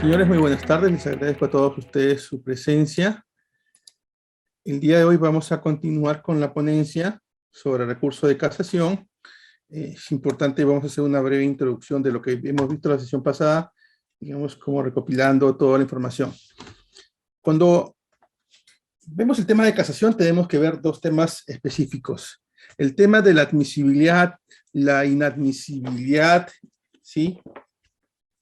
Señores, muy buenas tardes. Les agradezco a todos ustedes su presencia. El día de hoy vamos a continuar con la ponencia sobre el recurso de casación. Es importante, vamos a hacer una breve introducción de lo que hemos visto en la sesión pasada, digamos, como recopilando toda la información. Cuando vemos el tema de casación, tenemos que ver dos temas específicos. El tema de la admisibilidad, la inadmisibilidad, ¿sí?,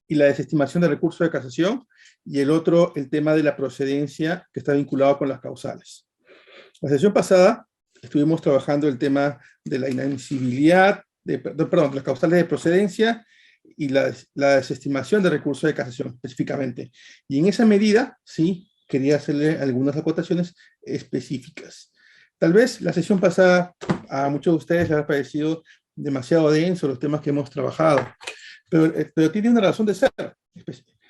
y la desestimación del recurso de casación, y el otro, el tema de la procedencia, que está vinculado con las causales. La sesión pasada estuvimos trabajando el tema de la inadmisibilidad, las causales de procedencia y la desestimación del recurso de casación, específicamente. Y en esa medida, sí, quería hacerle algunas acotaciones específicas. Tal vez la sesión pasada a muchos de ustedes les ha parecido demasiado denso los temas que hemos trabajado, pero tiene una razón de ser,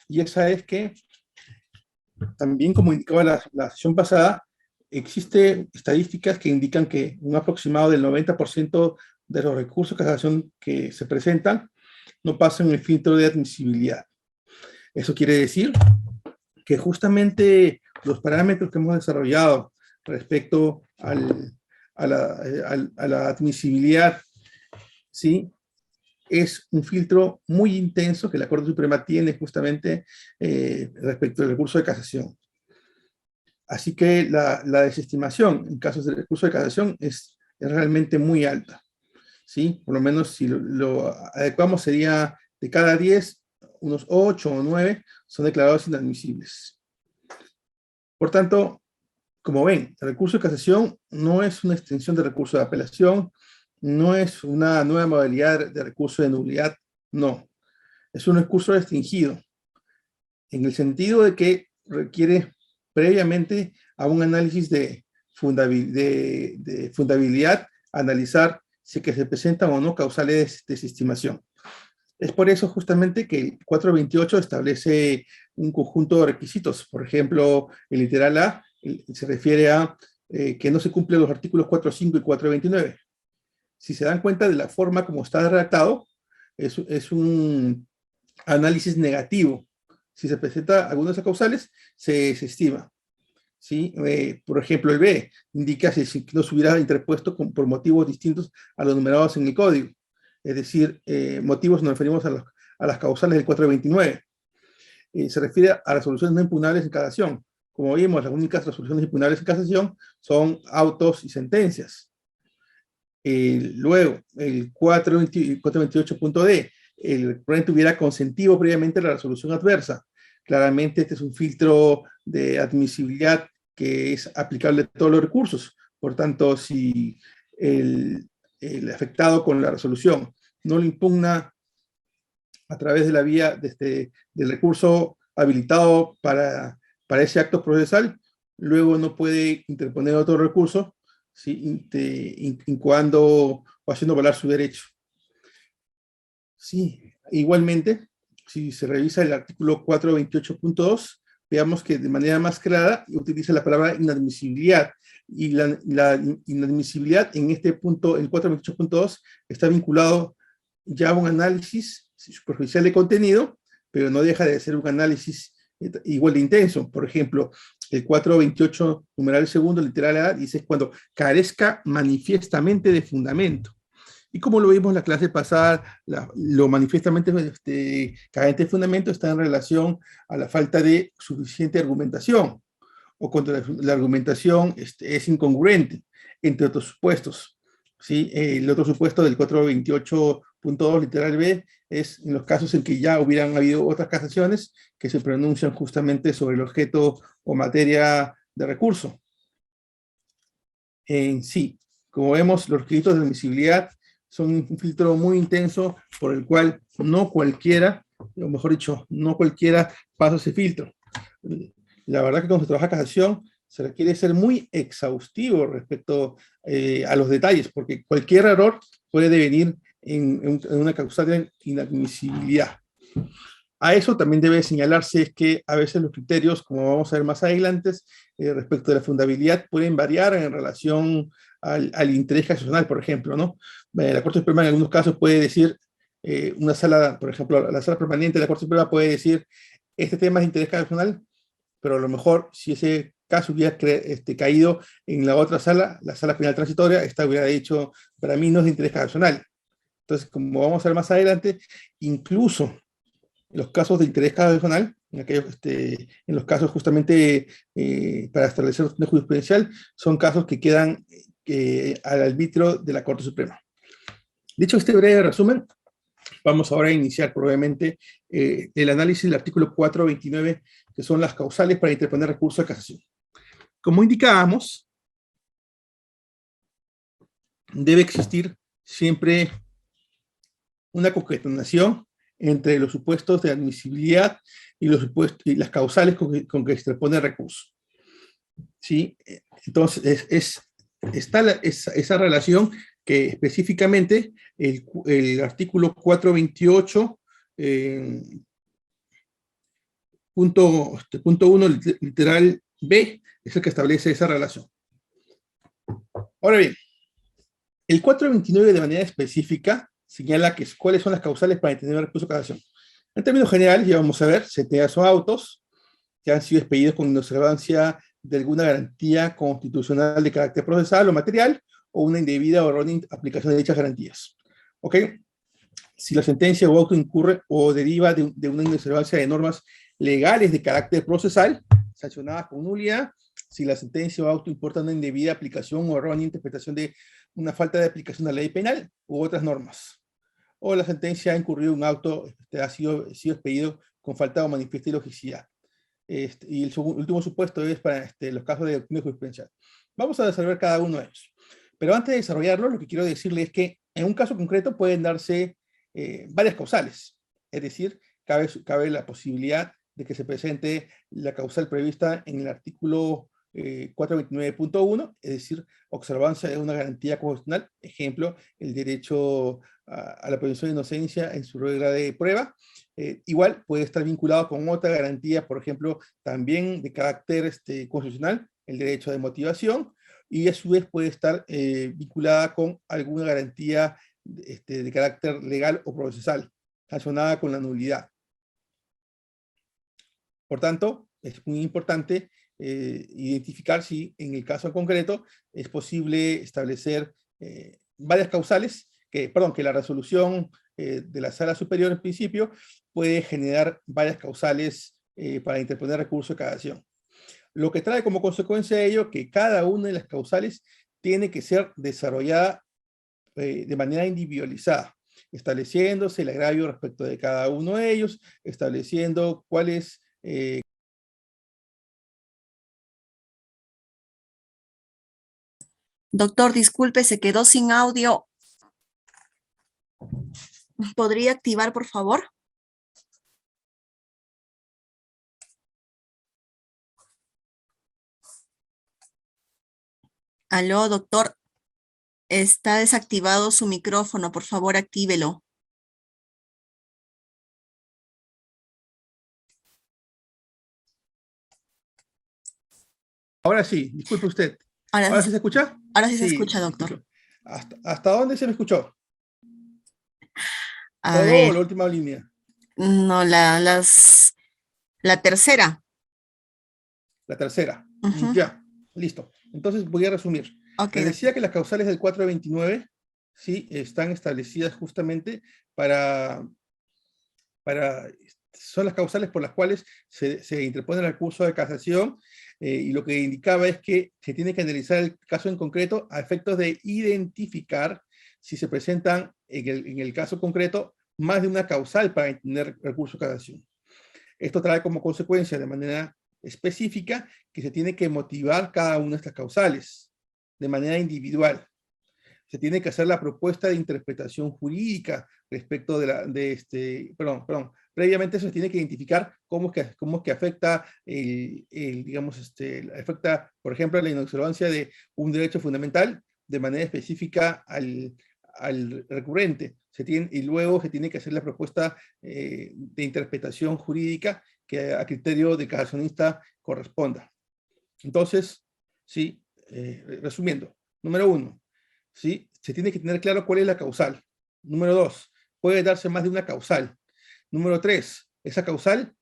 y esa es que, también como indicaba la sesión pasada, existen estadísticas que indican que un aproximado del 90% de los recursos de casación que se presentan no pasan el filtro de admisibilidad. Eso quiere decir que justamente los parámetros que hemos desarrollado respecto a la admisibilidad, ¿sí?, es un filtro muy intenso que la Corte Suprema tiene justamente respecto al recurso de casación. Así que la desestimación en casos de recurso de casación es realmente muy alta, ¿sí? Por lo menos si lo adecuamos sería de cada 10, unos 8 o 9 son declarados inadmisibles. Por tanto, como ven, el recurso de casación no es una extensión del recurso de apelación, no es una nueva modalidad de recurso de nulidad, no. Es un recurso restringido, en el sentido de que requiere previamente a un análisis de fundabilidad, analizar si que se presentan o no causales de desestimación. Es por eso justamente que el 428 establece un conjunto de requisitos. Por ejemplo, el literal A se refiere a que no se cumplen los artículos 4.5 y 429. Si se dan cuenta de la forma como está redactado, es un análisis negativo. Si se presenta alguna de esas causales, se desestima, ¿sí? Por ejemplo, el B indica si no se hubiera interpuesto por motivos distintos a los numerados en el código. Es decir, motivos nos referimos a las causales del 429. Se refiere a resoluciones no impugnables en casación. Como vimos, las únicas resoluciones impugnables en casación son autos y sentencias. Luego, el 428.d, el ponente hubiera consentido previamente la resolución adversa. Claramente este es un filtro de admisibilidad que es aplicable a todos los recursos. Por tanto, si el afectado con la resolución no lo impugna a través de la vía del recurso habilitado para ese acto procesal, luego no puede interponer otro recurso, ¿sí?, incoando o haciendo valer su derecho. Sí, igualmente, si se revisa el artículo 428.2, veamos que de manera más clara utiliza la palabra inadmisibilidad, y la inadmisibilidad en este punto, el 428.2, está vinculado ya a un análisis superficial de contenido, pero no deja de ser un análisis igual de intenso. Por ejemplo, el 428, numeral segundo, literal A, dice cuando carezca manifiestamente de fundamento. Y como lo vimos en la clase pasada, lo manifiestamente carente de fundamento está en relación a la falta de suficiente argumentación, o cuando la argumentación es incongruente, entre otros supuestos, ¿sí? El otro supuesto del 428.2, literal B, es en los casos en que ya hubieran habido otras casaciones que se pronuncian justamente sobre el objeto o materia de recurso. En sí, como vemos, los requisitos de admisibilidad son un filtro muy intenso por el cual no cualquiera, o mejor dicho, no cualquiera pasa ese filtro. La verdad que cuando se trabaja casación se requiere ser muy exhaustivo respecto a los detalles, porque cualquier error puede devenir en una causal de inadmisibilidad. A eso también debe señalarse que a veces los criterios, como vamos a ver más adelante, respecto de la fundabilidad, pueden variar en relación al interés casacional, por ejemplo, ¿no? La Corte Suprema en algunos casos puede decir, una sala, por ejemplo, la sala permanente de la Corte Suprema puede decir, este tema es de interés causacional, pero a lo mejor si ese caso hubiera caído en la otra sala, la sala penal transitoria, esta hubiera dicho, para mí no es de interés causacional. Entonces, como vamos a ver más adelante, incluso en los casos de interés causacional, en los casos justamente para establecer un jurisprudencial, son casos que quedan al arbitrio de la Corte Suprema. Dicho este breve resumen, vamos ahora a iniciar probablemente el análisis del artículo 429, que son las causales para interponer recurso de casación. Como indicábamos, debe existir siempre una concatenación entre los supuestos de admisibilidad y las causales con que se interpone el recurso. ¿Sí? Entonces, está esa relación que específicamente el artículo 428, punto 1, literal B, es el que establece esa relación. Ahora bien, el 429 de manera específica señala cuáles son las causales para detener el recurso de casación. En términos generales, ya vamos a ver, sentencias o autos que han sido expedidos con inobservancia de alguna garantía constitucional de carácter procesal o material, o una indebida o errónea aplicación de dichas garantías. ¿Ok? Si la sentencia o auto incurre o deriva de una inobservancia de normas legales de carácter procesal, sancionadas con nulidad, si la sentencia o auto importa una indebida aplicación o errónea interpretación de una falta de aplicación de la ley penal u otras normas, o la sentencia ha incurrido en un auto, ha sido expedido con falta o manifiesta ilogicidad. Y el último supuesto es para los casos de doctrina jurisprudencial. Vamos a desarrollar cada uno de ellos. Pero antes de desarrollarlo, lo que quiero decirle es que en un caso concreto pueden darse varias causales. Es decir, cabe la posibilidad de que se presente la causal prevista en el artículo 429.1, es decir, observancia de una garantía constitucional, ejemplo, el derecho a la presunción de inocencia en su regla de prueba. Igual puede estar vinculado con otra garantía, por ejemplo, también de carácter constitucional, el derecho de motivación, y a su vez puede estar vinculada con alguna garantía de carácter legal o procesal, sancionada con la nulidad. Por tanto, es muy importante identificar si en el caso en concreto es posible establecer varias causales, que la resolución de la sala superior en principio puede generar varias causales para interponer recurso de casación. Lo que trae como consecuencia de ello que cada una de las causales tiene que ser desarrollada de manera individualizada, estableciéndose el agravio respecto de cada uno de ellos, estableciendo cuáles Doctor, disculpe, se quedó sin audio. ¿Podría activar, por favor? Aló, doctor. Está desactivado su micrófono. Por favor, actívelo. Ahora sí, disculpe usted. Ahora ¿Ahora sí, sí se escucha? ahora sí se Sí, escucha, doctor. escucho. ¿Hasta dónde se me escuchó? A ¿Todo o ver, la última línea? no, la tercera. La tercera. Ujú. Ya, listo. Entonces voy a resumir. Ok, Les doctor. decía que las causales del 429 sí están establecidas justamente son las causales por las cuales se interpone el recurso de casación, y lo que indicaba es que se tiene que analizar el caso en concreto a efectos de identificar si se presentan en el caso concreto más de una causal para tener recurso de casación. Esto trae como consecuencia de manera específica que se tiene que motivar cada una de estas causales de manera individual. Se tiene que hacer la propuesta de interpretación jurídica respecto previamente eso se tiene que identificar cómo es que afecta afecta, por ejemplo, la inobservancia de un derecho fundamental de manera específica al recurrente. Y luego se tiene que hacer la propuesta de interpretación jurídica que a criterio de casacionista corresponda. Entonces, sí, resumiendo, número 1, ¿sí? Se tiene que tener claro cuál es la causal. Número 2, puede darse más de una causal. Número 3, esa causal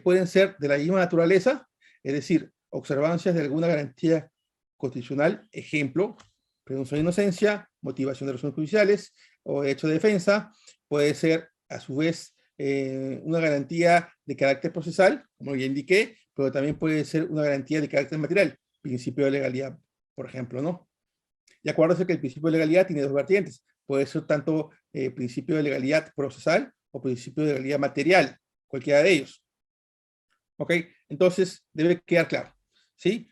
pueden ser de la misma naturaleza, es decir, observancias de alguna garantía constitucional, ejemplo, presunción de inocencia, motivación de razones judiciales o derecho de defensa. Puede ser, a su vez, una garantía de carácter procesal, como ya indiqué, pero también puede ser una garantía de carácter material, principio de legalidad, por ejemplo, ¿no? Y acuérdense que el principio de legalidad tiene dos vertientes. Puede ser tanto principio de legalidad procesal o principio de legalidad material, cualquiera de ellos. ¿Ok? Entonces, debe quedar claro. ¿Sí?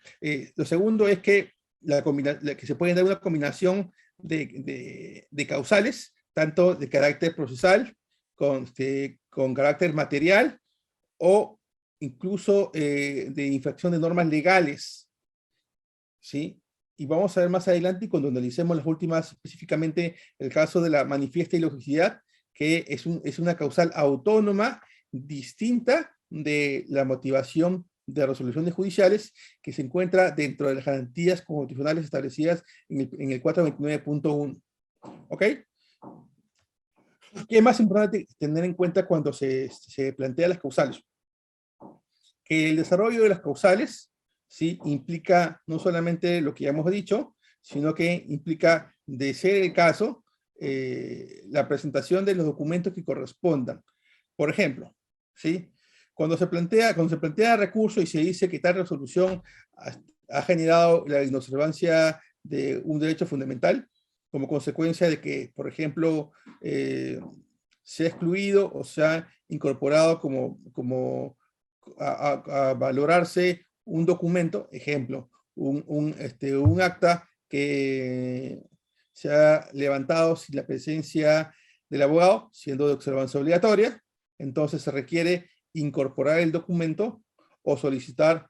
Lo segundo es que, que se puede dar una combinación de causales, tanto de carácter procesal, con carácter material, o incluso de infracción de normas legales. ¿Sí? Y vamos a ver más adelante cuando analicemos las últimas, específicamente el caso de la manifiesta ilogicidad, que es una causal autónoma, distinta de la motivación de resoluciones judiciales, que se encuentra dentro de las garantías constitucionales establecidas en el 429.1. ¿Ok? ¿Qué es más importante tener en cuenta cuando se plantean las causales? Que el desarrollo de las causales, ¿sí?, implica no solamente lo que ya hemos dicho, sino que implica, de ser el caso, la presentación de los documentos que correspondan. Por ejemplo, ¿sí?, cuando se plantea recurso y se dice que tal resolución ha generado la inobservancia de un derecho fundamental, como consecuencia de que, por ejemplo, se ha excluido o se ha incorporado a valorarse un documento, ejemplo, un acta que se ha levantado sin la presencia del abogado, siendo de observancia obligatoria, entonces se requiere incorporar el documento o solicitar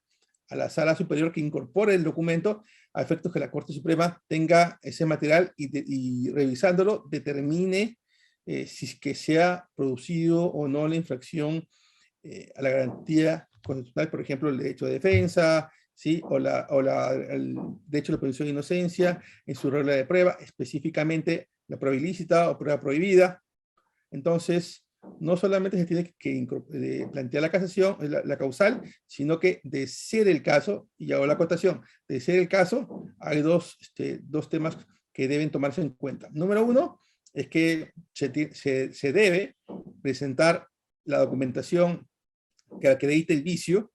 a la Sala Superior que incorpore el documento a efectos que la Corte Suprema tenga ese material y revisándolo determine si es que se ha producido o no la infracción a la garantía constitucional, por ejemplo, el derecho de defensa, ¿sí?, o el derecho a la presunción de inocencia en su regla de prueba, específicamente la prueba ilícita o prueba prohibida. Entonces, no solamente se tiene que plantear la casación, la causal, sino que de ser el caso, y hago la acotación, de ser el caso, hay dos temas que deben tomarse en cuenta. Número uno, es que se debe presentar la documentación que acredite el vicio,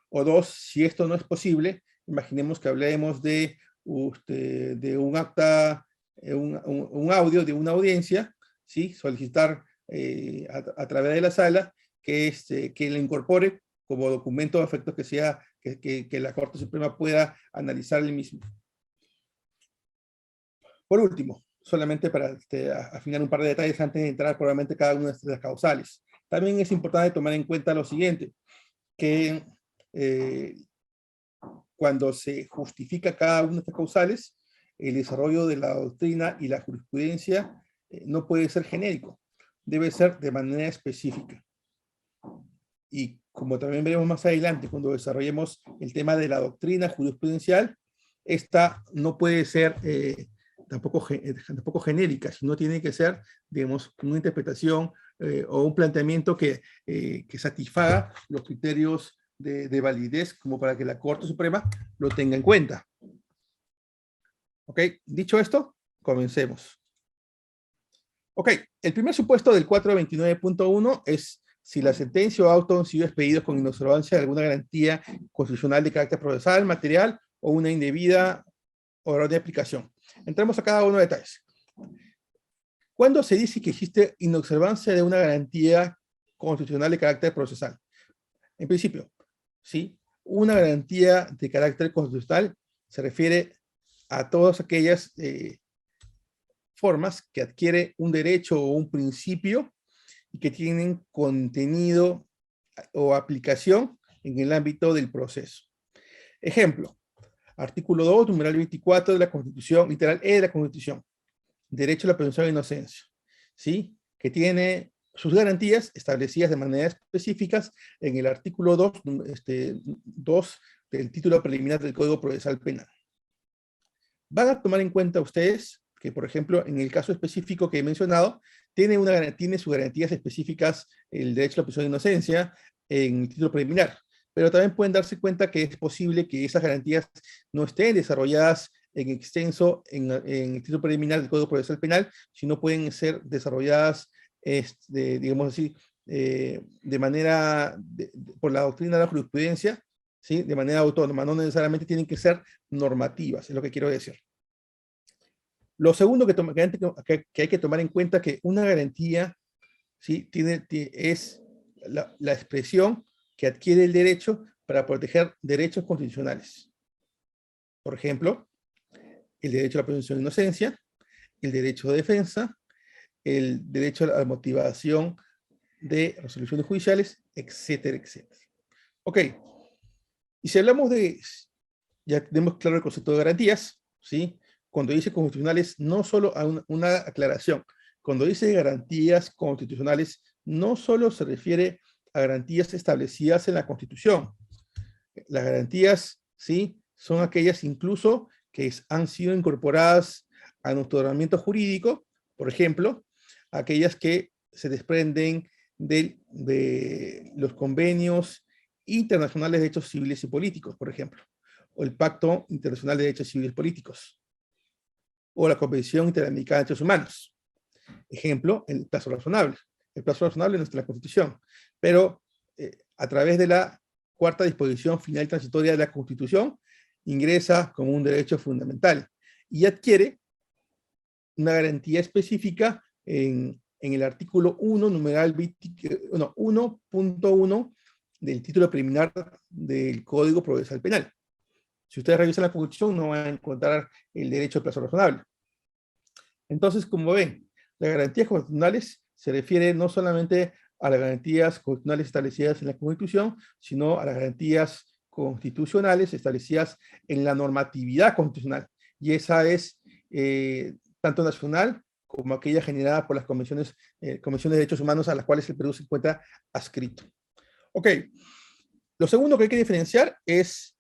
o dos, si esto no es posible, imaginemos que hablemos de un acta, un audio de una audiencia, ¿sí?, solicitar a través de la sala que le incorpore como documento a efectos que la Corte Suprema pueda analizar el mismo. Por último, solamente para afinar un par de detalles antes de entrar probablemente cada una de las causales. También es importante tomar en cuenta lo siguiente, que cuando se justifica cada una de estas causales, el desarrollo de la doctrina y la jurisprudencia no puede ser genérico, debe ser de manera específica. Y como también veremos más adelante, cuando desarrollemos el tema de la doctrina jurisprudencial, esta no puede ser tampoco genérica, sino tiene que ser, digamos, una interpretación o un planteamiento que satisfaga los criterios de validez como para que la Corte Suprema lo tenga en cuenta. ¿Ok? Dicho esto, comencemos. Ok, el primer supuesto del 429.1 es si la sentencia o auto han sido expedidos con inobservancia de alguna garantía constitucional de carácter procesal, material o una indebida orden de aplicación. Entramos a cada uno de detalles. ¿Cuándo se dice que existe inobservancia de una garantía constitucional de carácter procesal? En principio, ¿sí?, una garantía de carácter constitucional se refiere a todas aquellas formas que adquiere un derecho o un principio y que tienen contenido o aplicación en el ámbito del proceso. Ejemplo, artículo 2, numeral 24 de la Constitución, literal E de la Constitución, derecho a la presunción de inocencia, ¿sí?, que tiene sus garantías establecidas de manera específicas en el artículo 2, 2 del título preliminar del Código Procesal Penal. Van a tomar en cuenta ustedes que, por ejemplo, en el caso específico que he mencionado, tiene sus garantías específicas el derecho a la presunción de inocencia, en el título preliminar, pero también pueden darse cuenta que es posible que esas garantías no estén desarrolladas en extenso en el título preliminar del Código Procesal Penal, sino pueden ser desarrolladas, digamos así, de manera, por la doctrina de la jurisprudencia, ¿sí? De manera autónoma, no necesariamente tienen que ser normativas, es lo que quiero decir. Lo segundo que hay que tomar en cuenta que una garantía, ¿sí? Es la expresión que adquiere el derecho para proteger derechos constitucionales. Por ejemplo, el derecho a la presunción de inocencia, el derecho de defensa, el derecho a la motivación de resoluciones judiciales, etcétera, etcétera. Ok, y si hablamos ya tenemos claro el concepto de garantías, ¿sí? Cuando dice constitucionales, no solo a una aclaración, cuando dice garantías constitucionales, no solo se refiere a garantías establecidas en la Constitución. Las garantías, ¿sí? Son aquellas incluso que han sido incorporadas a nuestro ordenamiento jurídico, por ejemplo, aquellas que se desprenden de los convenios internacionales de derechos civiles y políticos, por ejemplo, o el Pacto Internacional de Derechos Civiles y Políticos, o la Convención Interamericana de Derechos Humanos. Ejemplo, el plazo razonable. El plazo razonable no está en la Constitución, pero a través de la cuarta disposición final transitoria de la Constitución, ingresa como un derecho fundamental y adquiere una garantía específica en el artículo 1, numeral 1.1 del título preliminar del Código Procesal Penal. Si ustedes revisan la Constitución, no van a encontrar el derecho al plazo razonable. Entonces, como ven, las garantías constitucionales se refieren no solamente a las garantías constitucionales establecidas en la Constitución, sino a las garantías constitucionales establecidas en la normatividad constitucional. Y esa es tanto nacional como aquella generada por las convenciones de derechos humanos a las cuales el Perú se encuentra adscrito. Ok, lo segundo que hay que diferenciar es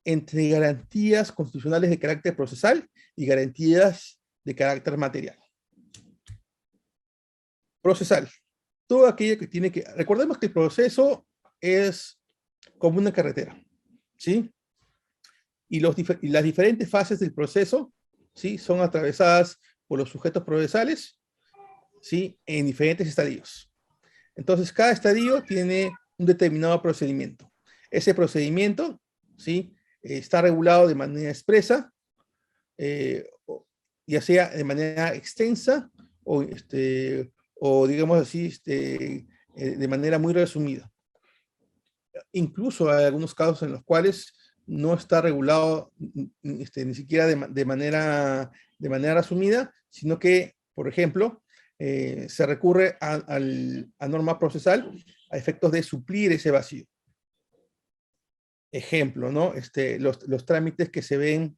entre garantías constitucionales de carácter procesal y garantías de carácter material. Procesal. Todo aquello que tiene que... Recordemos que el proceso es como una carretera, ¿sí? Y las diferentes fases del proceso, ¿sí? Son atravesadas por los sujetos procesales, ¿sí? En diferentes estadios. Entonces, cada estadio tiene un determinado procedimiento. Ese procedimiento, ¿sí? Está regulado de manera expresa, ya sea de manera extensa o digamos así, de manera muy resumida. Incluso hay algunos casos en los cuales no está regulado ni siquiera de manera resumida, sino que, por ejemplo, se recurre a norma procesal a efectos de suplir ese vacío. Ejemplo, ¿no? Los trámites que se ven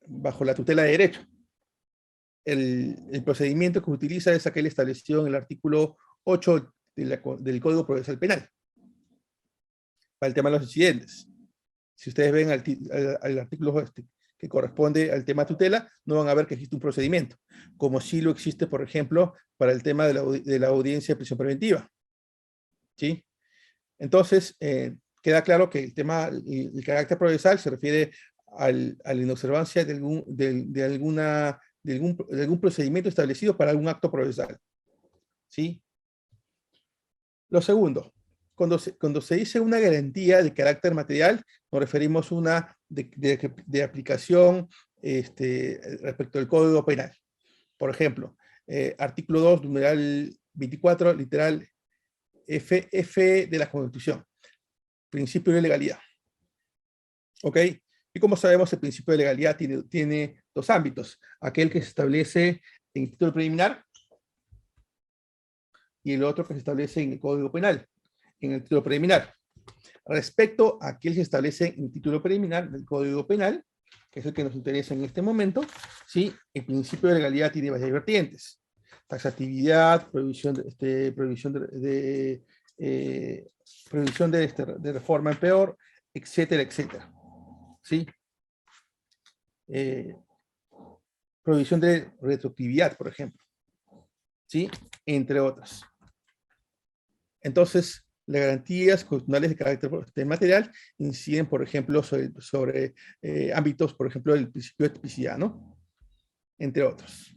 bajo la tutela de derecho. El procedimiento que utiliza es aquel establecido en el artículo 8 del Código Procesal Penal, para el tema de los incidentes. Si ustedes ven al artículo que corresponde al tema tutela, no van a ver que existe un procedimiento, como sí lo existe, por ejemplo, para el tema de la audiencia de prisión preventiva. ¿Sí? Entonces, queda claro que el carácter procesal se refiere a la inobservancia de algún procedimiento establecido para algún acto procesal. ¿Sí? Lo segundo, cuando se dice una garantía de carácter material, nos referimos a una de aplicación respecto al Código Penal. Por ejemplo, artículo 2, numeral 24, literal F de la Constitución. Principio de legalidad. ¿Ok? Y como sabemos, el principio de legalidad tiene dos ámbitos. Aquel que se establece en el título preliminar y el otro que se establece en el Código Penal, en el título preliminar. Respecto a aquel que se establece en el título preliminar del Código Penal, que es el que nos interesa en este momento, ¿sí? El principio de legalidad tiene varias vertientes. Taxatividad, prohibición de reforma en peor, etcétera, etcétera. ¿Sí? Prohibición de retroactividad, por ejemplo. ¿Sí? Entre otras. Entonces, las garantías constitucionales de carácter material inciden, por ejemplo, sobre ámbitos, por ejemplo, del principio de tipicidad, ¿no? Entre otros.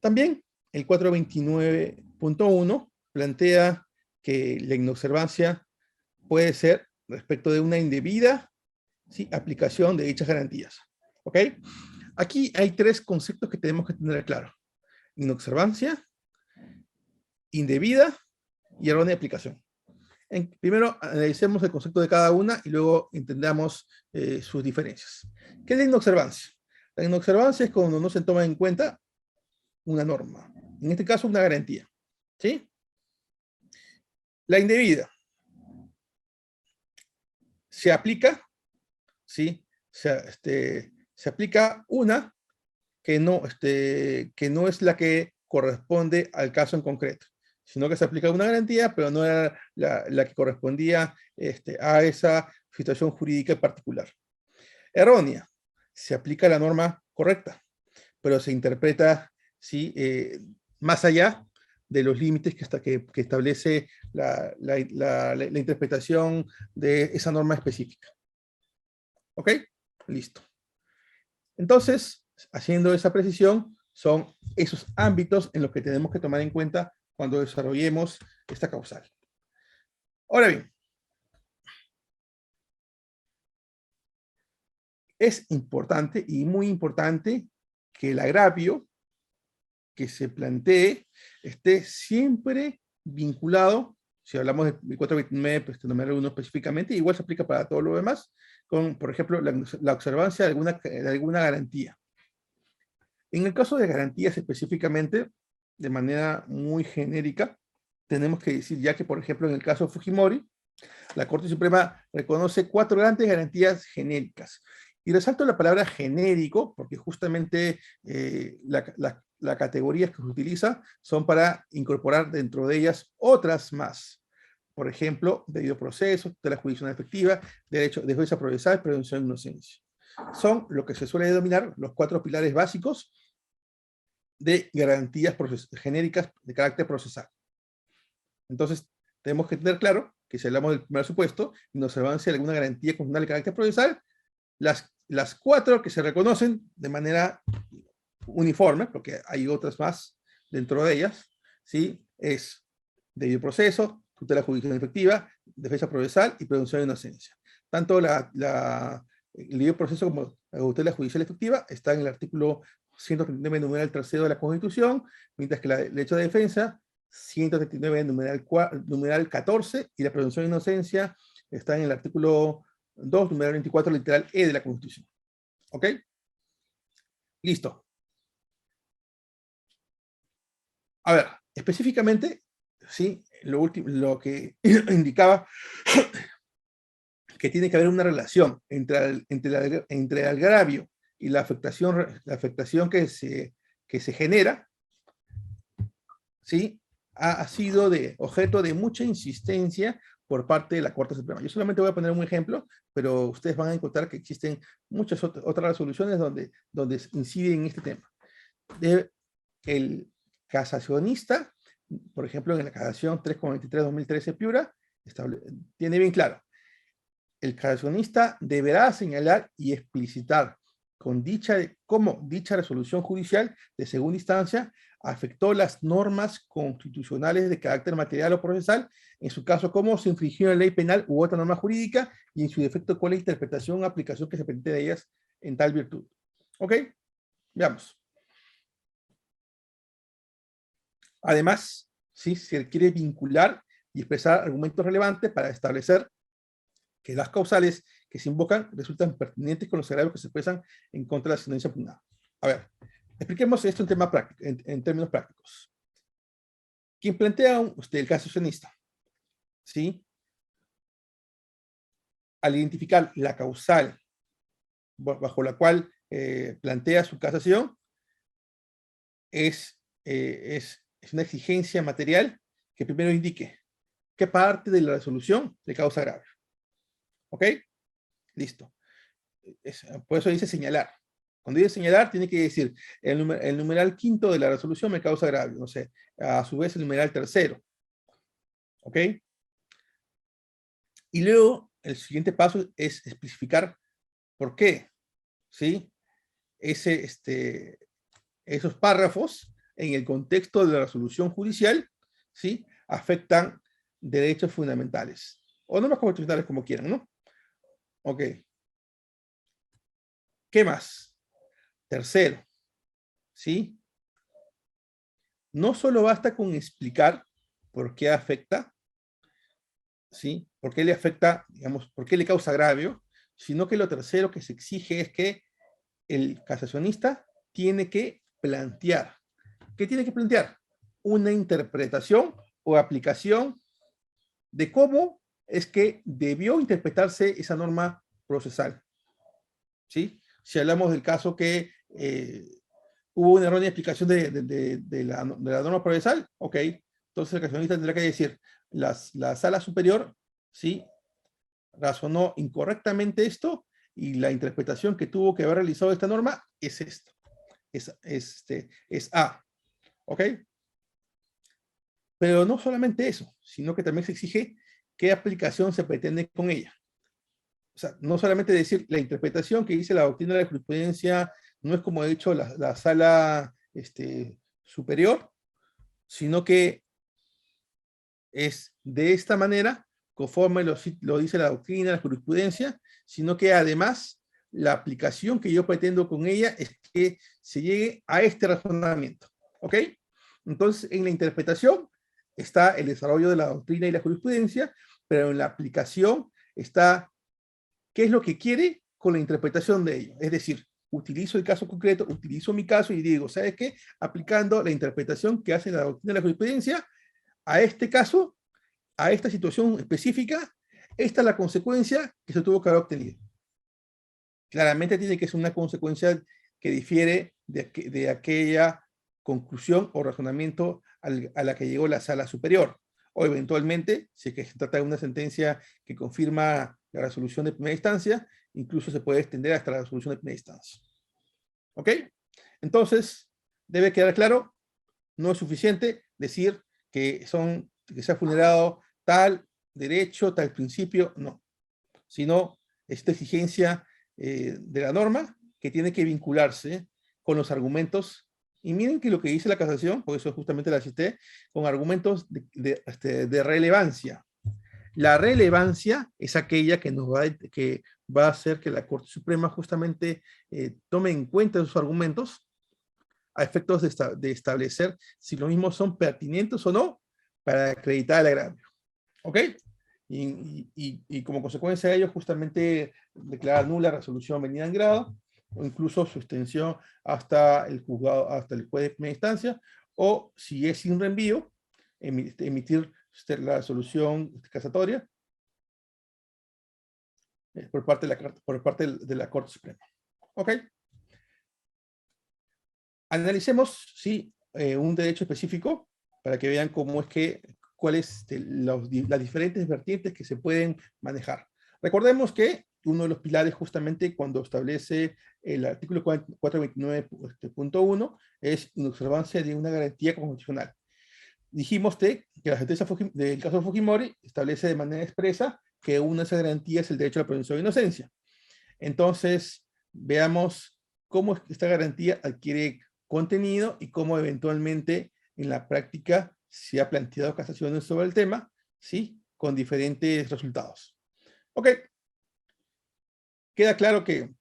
También el 429.1 plantea que la inobservancia puede ser respecto de una indebida, ¿sí?, aplicación de dichas garantías. ¿Ok? Aquí hay tres conceptos que tenemos que tener claro: inobservancia, indebida y errónea aplicación. Primero analicemos el concepto de cada una y luego entendamos sus diferencias. ¿Qué es la inobservancia? La inobservancia es cuando no se toma en cuenta una norma, en este caso una garantía, ¿sí? La indebida se aplica, ¿sí? Se aplica una que no es la que corresponde al caso en concreto, sino que se aplica una garantía, pero no era la que correspondía a esa situación jurídica en particular. Errónea, se aplica la norma correcta, pero se interpreta, ¿sí?, más allá de los límites que establece la interpretación de esa norma específica. ¿Ok? Listo. Entonces, haciendo esa precisión, son esos ámbitos en los que tenemos que tomar en cuenta cuando desarrollemos esta causal. Ahora bien, es importante y muy importante que el agravio que se plantee esté siempre vinculado, si hablamos del 429, pues este número 1 específicamente, igual se aplica para todo lo demás, con, por ejemplo, la observancia de alguna garantía. En el caso de garantías específicamente, de manera muy genérica, tenemos que decir ya que, por ejemplo, en el caso de Fujimori, la Corte Suprema reconoce 4 grandes garantías genéricas. Y resalto la palabra genérico, porque justamente las categorías que se utiliza son para incorporar dentro de ellas otras más. Por ejemplo, debido proceso, tutela jurisdiccional efectiva, derecho de defensa procesal, prevención de inocencia. Son lo que se suele denominar los 4 pilares básicos de garantías genéricas de carácter procesal. Entonces, tenemos que tener claro que si hablamos del primer supuesto, inobservancia de alguna garantía constitucional de carácter procesal, las 4 que se reconocen de manera uniforme, porque hay otras más dentro de ellas, ¿sí?, es debido proceso, tutela judicial efectiva, defensa procesal y prevención de inocencia. Tanto el debido proceso como la tutela judicial efectiva está en el artículo 139 numeral 3 de la Constitución, mientras que el derecho de defensa 139 numeral 14 y la presunción de inocencia está en el artículo 2 numeral 24 literal E de la Constitución. ¿Ok? Listo. A ver, específicamente, ¿sí?, lo que indicaba que tiene que haber una relación entre el agravio y la afectación que se genera, ¿sí?, ha sido objeto de mucha insistencia por parte de la Corte Suprema. Yo solamente voy a poner un ejemplo, pero ustedes van a encontrar que existen muchas otras resoluciones donde inciden en este tema. El casacionista, por ejemplo, en la casación 343-2013 Piura, tiene bien claro: el casacionista deberá señalar y explicitar cómo dicha resolución judicial de segunda instancia afectó las normas constitucionales de carácter material o procesal, en su caso cómo se infringió la ley penal u otra norma jurídica, y en su defecto cuál es la interpretación o aplicación que se permite de ellas en tal virtud. ¿Ok? Veamos. Además, ¿sí?, se requiere vincular y expresar argumentos relevantes para establecer que las causales que se invocan resultan pertinentes con los agravios que se expresan en contra de la sentencia pugnada. A ver, expliquemos esto en términos prácticos. Quien plantea el caso accionista, ¿sí?, al identificar la causal bajo la cual plantea su casación, es una exigencia material que primero indique qué parte de la resolución le causa agravio. ¿Ok? Listo. Por eso dice señalar. Cuando dice señalar, tiene que decir el numeral quinto de la resolución me causa agravio. No sé, a su vez el numeral tercero. ¿Ok? Y luego, el siguiente paso es especificar por qué, ¿sí? Esos párrafos, en el contexto de la resolución judicial, ¿sí? Afectan derechos fundamentales. O normas constitucionales, como quieran, ¿no? Ok. ¿Qué más? Tercero, ¿sí? No solo basta con explicar por qué afecta, ¿sí? ¿Por qué le afecta, digamos, por qué le causa agravio? Sino que lo tercero que se exige es que el casacionista tiene que plantear. ¿Qué tiene que plantear? Una interpretación o aplicación de cómo es que debió interpretarse esa norma procesal, ¿sí? Si hablamos del caso que hubo una errónea explicación de la norma procesal, ok, entonces el casacionista tendrá que decir, la sala superior, ¿sí? Razonó incorrectamente esto y la interpretación que tuvo que haber realizado esta norma es esto, es A, ¿ok? Pero no solamente eso, sino que también se exige qué aplicación se pretende con ella. O sea, no solamente decir la interpretación que dice la doctrina de la jurisprudencia no es como ha dicho la sala superior, sino que es de esta manera, conforme lo dice la doctrina, la jurisprudencia, sino que además la aplicación que yo pretendo con ella es que se llegue a este razonamiento. ¿Ok? Entonces, en la interpretación está el desarrollo de la doctrina y la jurisprudencia, pero en la aplicación está qué es lo que quiere con la interpretación de ello. Es decir, utilizo el caso concreto, utilizo mi caso y digo, ¿sabes qué? Aplicando la interpretación que hace la doctrina y la jurisprudencia a este caso, a esta situación específica, esta es la consecuencia que se tuvo que haber obtenido. Claramente tiene que ser una consecuencia que difiere de aquella conclusión o razonamiento a la que llegó la sala superior. O eventualmente, si es que se trata de una sentencia que confirma la resolución de primera instancia, incluso se puede extender hasta la resolución de primera instancia. ¿Ok? Entonces, debe quedar claro, no es suficiente decir que se ha vulnerado tal derecho, tal principio, no. Sino esta exigencia de la norma que tiene que vincularse con los argumentos. Y miren que lo que dice la casación, por eso justamente la cité, con argumentos de relevancia. La relevancia es aquella que va a hacer que la Corte Suprema justamente tome en cuenta esos argumentos a efectos de establecer si los mismos son pertinentes o no para acreditar el agravio. ¿Ok? Y como consecuencia de ello, justamente declarar nula la resolución venida en grado, o incluso su extensión hasta el juzgado, hasta el juez de primera instancia, o si es sin reenvío, emitir la resolución casatoria por parte de la Corte Suprema. ¿Ok? Analicemos, sí, un derecho específico para que vean cuáles las diferentes vertientes que se pueden manejar. Recordemos que uno de los pilares justamente cuando establece el artículo 429.1 es inobservancia de una garantía constitucional. Dijimos que la sentencia del caso de Fujimori establece de manera expresa que una de esas garantías es el derecho a la presunción de inocencia. Entonces, veamos cómo esta garantía adquiere contenido y cómo eventualmente en la práctica se ha planteado casaciones sobre el tema, ¿sí? Con diferentes resultados. Ok. Queda claro que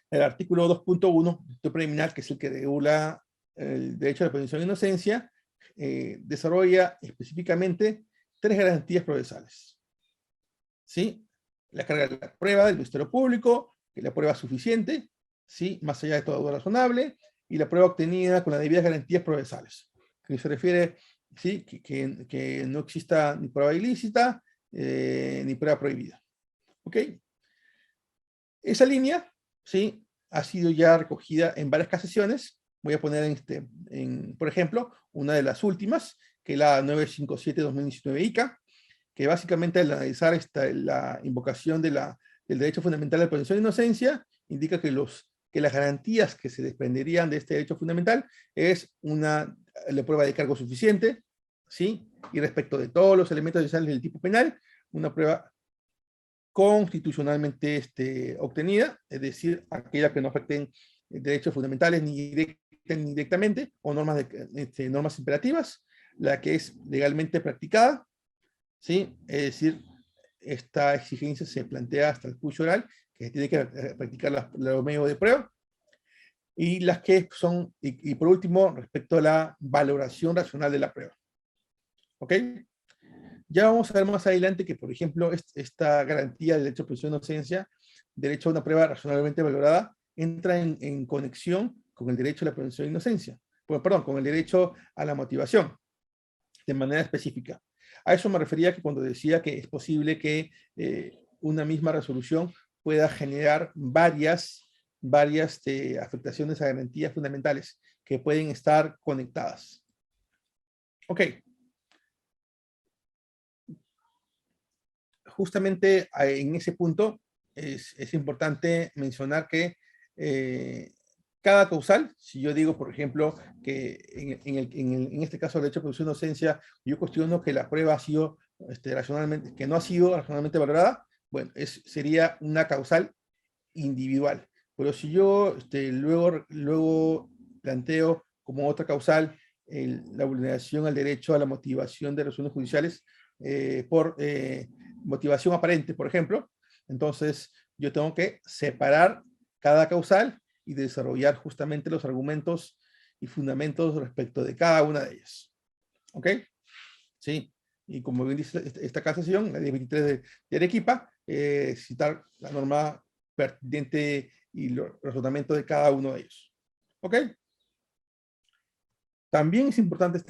el artículo 2.1, preliminar, que es el que regula el derecho a la presunción de inocencia, desarrolla específicamente 3 garantías procesales. ¿Sí? La carga de la prueba del Ministerio Público, que la prueba es suficiente, ¿sí? Más allá de toda duda razonable, y la prueba obtenida con las debidas garantías procesales, que se refiere, ¿sí? que no exista ni prueba ilícita, ni prueba prohibida. ¿Ok? Esa línea, ¿sí? Ha sido ya recogida en varias casaciones. Voy a poner, por ejemplo, una de las últimas, que es la 957-2019 ICA, que básicamente al analizar la invocación del derecho fundamental de la presunción de inocencia, indica que las garantías que se desprenderían de este derecho fundamental es la prueba de cargo suficiente, ¿sí? Y respecto de todos los elementos esenciales del tipo penal, una prueba constitucionalmente obtenida, es decir, aquella que no afecten derechos fundamentales ni directa ni indirectamente, o normas imperativas, la que es legalmente practicada, ¿sí? Es decir, esta exigencia se plantea hasta el juicio oral, que tiene que practicar los medios de prueba, y las que son, y por último, respecto a la valoración racional de la prueba. ¿Ok? Ya vamos a ver más adelante que, por ejemplo, esta garantía del derecho a presunción de inocencia, derecho a una prueba razonablemente valorada, entra en conexión con el derecho a la presunción de inocencia. Perdón, con el derecho a la motivación, de manera específica. A eso me refería que cuando decía que es posible que una misma resolución pueda generar varias afectaciones a garantías fundamentales que pueden estar conectadas. Ok. Justamente en ese punto es importante mencionar que cada causal, si yo digo, por ejemplo, que en este caso del derecho a presunción de inocencia, yo cuestiono que la prueba ha sido racionalmente, que no ha sido razonablemente valorada, bueno, sería una causal individual. Pero si yo luego planteo como otra causal la vulneración al derecho a la motivación de resoluciones judiciales por motivación aparente, por ejemplo, entonces yo tengo que separar cada causal y desarrollar justamente los argumentos y fundamentos respecto de cada una de ellas. ¿Ok? Sí. Y como bien dice esta casación, la ley 23 de Arequipa, citar la norma pertinente y los razonamientos de cada uno de ellos. ¿Ok? También es importante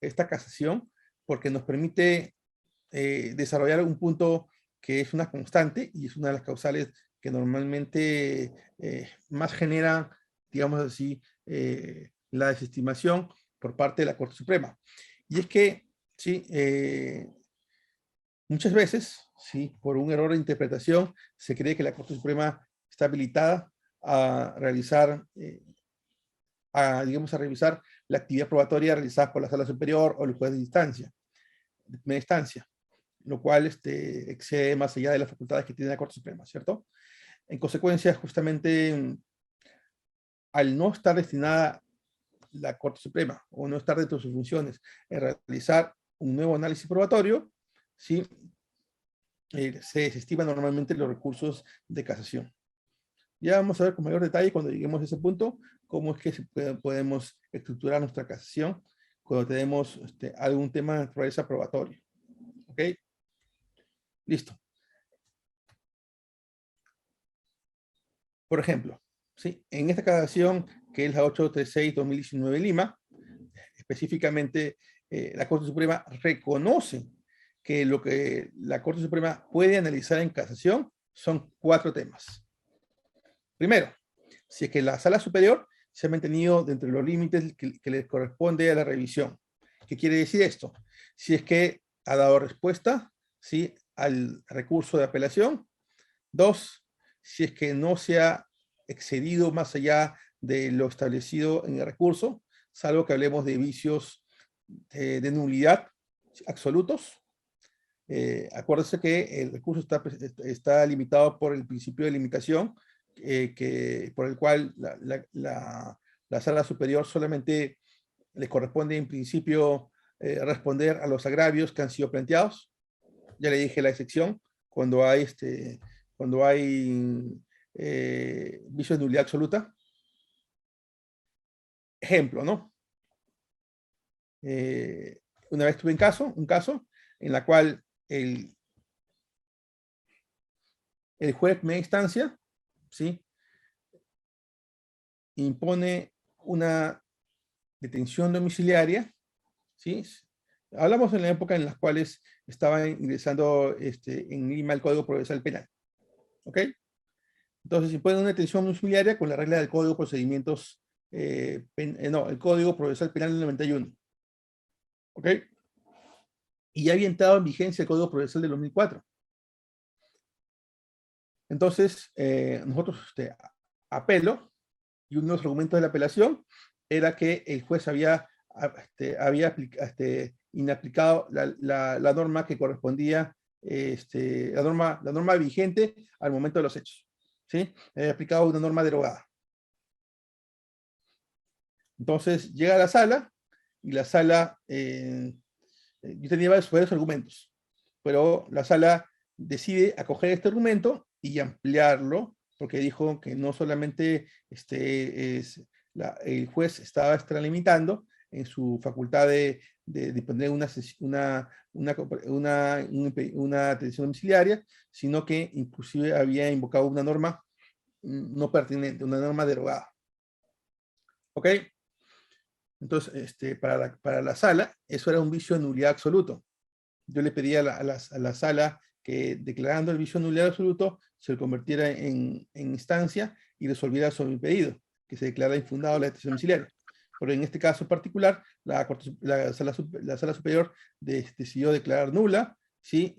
esta casación porque nos permite desarrollar un punto que es una constante y es una de las causales que normalmente más genera, digamos así, la desestimación por parte de la Corte Suprema. Y es que, sí, muchas veces, sí, por un error de interpretación, se cree que la Corte Suprema está habilitada a realizar, digamos, a revisar la actividad probatoria realizada por la Sala Superior o el juez de instancia, de primera instancia, lo cual excede más allá de las facultades que tiene la Corte Suprema, ¿cierto? En consecuencia, justamente, al no estar destinada la Corte Suprema o no estar dentro de sus funciones en realizar un nuevo análisis probatorio, ¿sí? Se desestiman normalmente los recursos de casación. Ya vamos a ver con mayor detalle cuando lleguemos a ese punto cómo es que podemos estructurar nuestra casación cuando tenemos algún tema de naturaleza probatoria. ¿Ok? Listo. Por ejemplo, ¿sí? En esta casación, que es la 836-2019 Lima, específicamente la Corte Suprema reconoce que lo que la Corte Suprema puede analizar en casación son 4 temas. Primero, si es que la Sala Superior se ha mantenido dentro de los límites que le corresponde a la revisión. ¿Qué quiere decir esto? Si es que ha dado respuesta, ¿sí?, al recurso de apelación. 2, si es que no se ha excedido más allá de lo establecido en el recurso, salvo que hablemos de vicios de nulidad absolutos. Acuérdense que el recurso está limitado por el principio de limitación, por el cual la Sala Superior solamente le corresponde en principio responder a los agravios que han sido planteados. Ya le dije la excepción, cuando hay vicios de nulidad absoluta. Ejemplo, ¿no? Una vez tuve un caso en la cual el juez de media instancia, ¿sí?, impone una detención domiciliaria, ¿sí? Hablamos en la época en las cuales estaba ingresando en Lima el Código Procesal Penal. ¿Ok? Entonces impone una detención domiciliaria con la regla del Código de Procedimientos, el Código Procesal Penal del 91. ¿Ok? Y ya había entrado en vigencia el Código Procesal del 2004. Entonces, nosotros apelo, y uno de los argumentos de la apelación era que el juez había inaplicado la norma que correspondía la norma vigente al momento de los hechos, ¿sí? He aplicado una norma derogada. Entonces, llega a la sala, y la sala, yo tenía varios argumentos, pero la sala decide acoger este argumento y ampliarlo, porque dijo que no solamente el juez estaba extralimitando en su facultad de disponer una detención domiciliaria, sino que inclusive había invocado una norma no pertinente, una norma derogada. ¿Ok? Entonces, para la sala, eso era un vicio de nulidad absoluto. Yo le pedí a la sala que, declarando el vicio de nulidad absoluto, se lo convirtiera en instancia y resolviera sobre mi pedido, que se declara infundado la detención domiciliaria. Pero en este caso en particular, la sala superior decidió declarar nula, ¿sí?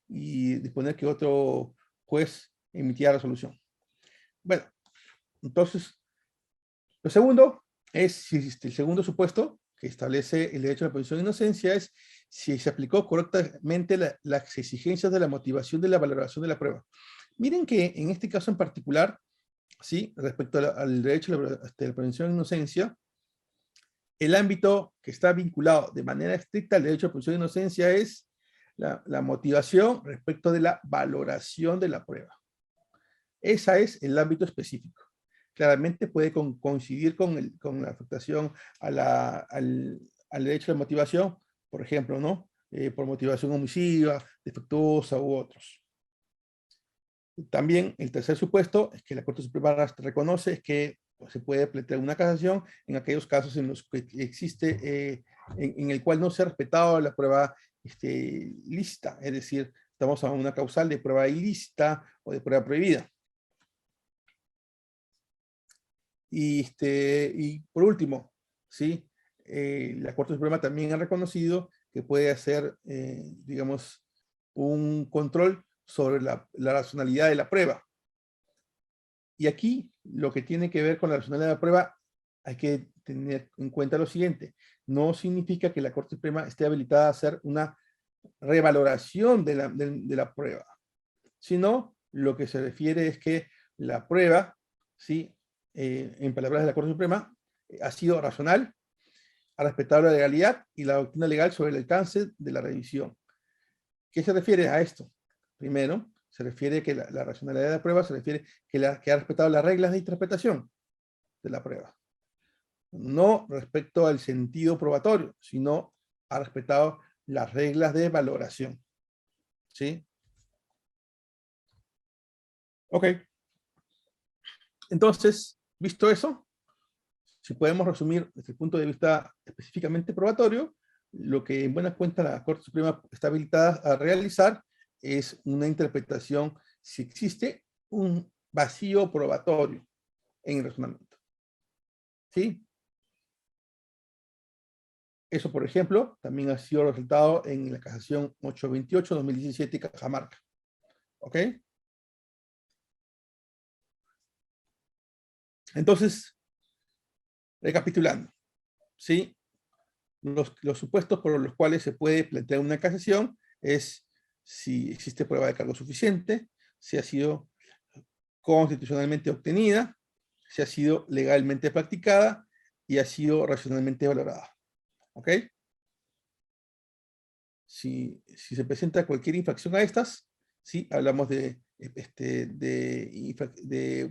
Y disponer que otro juez emitiera resolución. Bueno, entonces, lo segundo es, el segundo supuesto que establece el derecho a la presunción de inocencia es si se aplicó correctamente las exigencias de la motivación de la valoración de la prueba. Miren que en este caso en particular, ¿sí? Respecto al derecho a la presunción de inocencia, el ámbito que está vinculado de manera estricta al derecho a la presunción de inocencia es la motivación respecto de la valoración de la prueba. Ese es el ámbito específico. Claramente puede coincidir con la afectación al derecho de motivación, por ejemplo, ¿no? Por motivación omisiva, defectuosa u otros. También el tercer supuesto es que la Corte Suprema reconoce es que se puede plantear una casación en aquellos casos en los que existe, en el cual no se ha respetado la prueba lícita, es decir, estamos a una causal de prueba ilícita o de prueba prohibida. Y por último, ¿sí? La Corte Suprema también ha reconocido que puede hacer, digamos, un control sobre la racionalidad de la prueba. Y aquí, lo que tiene que ver con la racionalidad de la prueba, hay que tener en cuenta lo siguiente. No significa que la Corte Suprema esté habilitada a hacer una revaloración de la prueba, sino lo que se refiere es que la prueba, ¿sí? En palabras de la Corte Suprema, ha sido racional, ha respetado la legalidad y la doctrina legal sobre el alcance de la revisión. ¿Qué se refiere a esto? Primero, se refiere que la racionalidad de la prueba se refiere que ha respetado las reglas de interpretación de la prueba. No respecto al sentido probatorio, sino ha respetado las reglas de valoración. ¿Sí? Ok. Entonces, visto eso, si podemos resumir desde el punto de vista específicamente probatorio, lo que en buena cuenta la Corte Suprema está habilitada a realizar es una interpretación si existe un vacío probatorio en el razonamiento. ¿Sí? Eso, por ejemplo, también ha sido resultado en la casación 828-2017 Cajamarca. ¿Ok? Entonces, recapitulando, ¿sí? Los supuestos por los cuales se puede plantear una casación es si existe prueba de cargo suficiente, si ha sido constitucionalmente obtenida, si ha sido legalmente practicada y ha sido racionalmente valorada. ¿Ok? Si se presenta cualquier infracción a estas, ¿sí? Hablamos de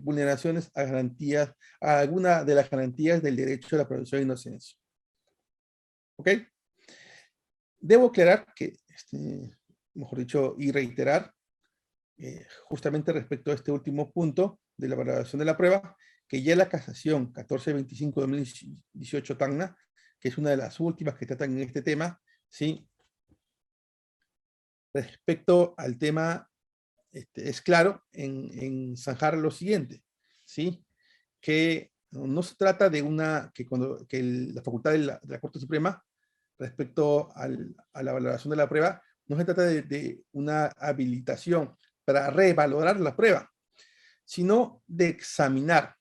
vulneraciones a garantías, a alguna de las garantías del derecho a la presunción de inocencia. ¿Ok? Debo aclarar que, mejor dicho, y reiterar, justamente respecto a este último punto de la valoración de la prueba, que ya la casación 1425-2018 Tacna, que es una de las últimas que tratan en este tema, ¿sí? Respecto al tema, es claro en zanjar lo siguiente, ¿sí? Que no se trata de la facultad de la Corte Suprema respecto a la valoración de la prueba, no se trata de una habilitación para revalorar la prueba, sino de examinar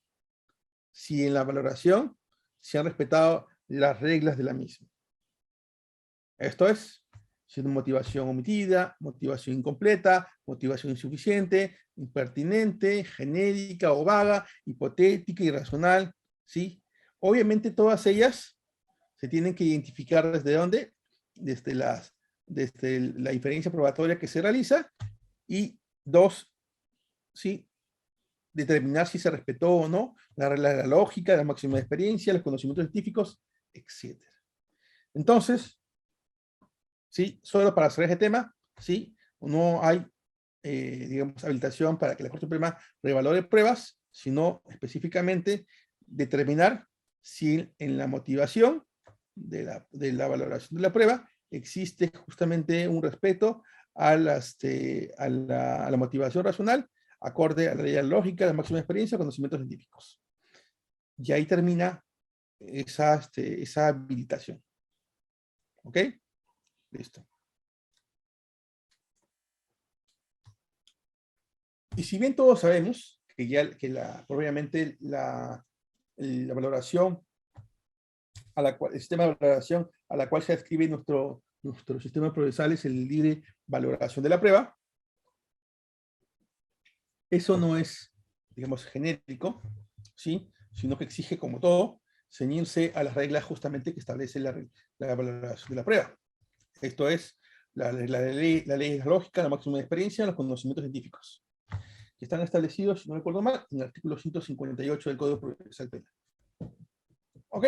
si en la valoración se han respetado las reglas de la misma. Esto es, siendo motivación omitida, motivación incompleta, motivación insuficiente, impertinente, genérica o vaga, hipotética, irracional, ¿sí? Obviamente todas ellas se tienen que identificar desde dónde, desde la inferencia probatoria que se realiza, y dos, ¿sí? Determinar si se respetó o no la regla de la lógica, la máxima de experiencia, los conocimientos científicos, etc. Entonces, ¿sí? Solo para cerrar este tema, ¿sí? No hay, digamos, habilitación para que la Corte Suprema revalore pruebas, sino específicamente determinar si en la motivación de la valoración de la prueba existe justamente un respeto a la motivación racional acorde a la ley lógica, la máxima experiencia, conocimientos científicos. Y ahí termina esa habilitación. ¿Ok? Listo. Y si bien todos sabemos obviamente la valoración el sistema de valoración a la cual se adscribe nuestro sistema procesal es el libre valoración de la prueba, eso no es, digamos, genérico, ¿sí? Sino que exige, como todo, ceñirse a las reglas justamente que establece la valoración de la prueba. Esto es la ley lógica, la máxima de experiencia, los conocimientos científicos, que están establecidos, si no recuerdo mal, en el artículo 158 del Código Procesal Penal. ¿Ok?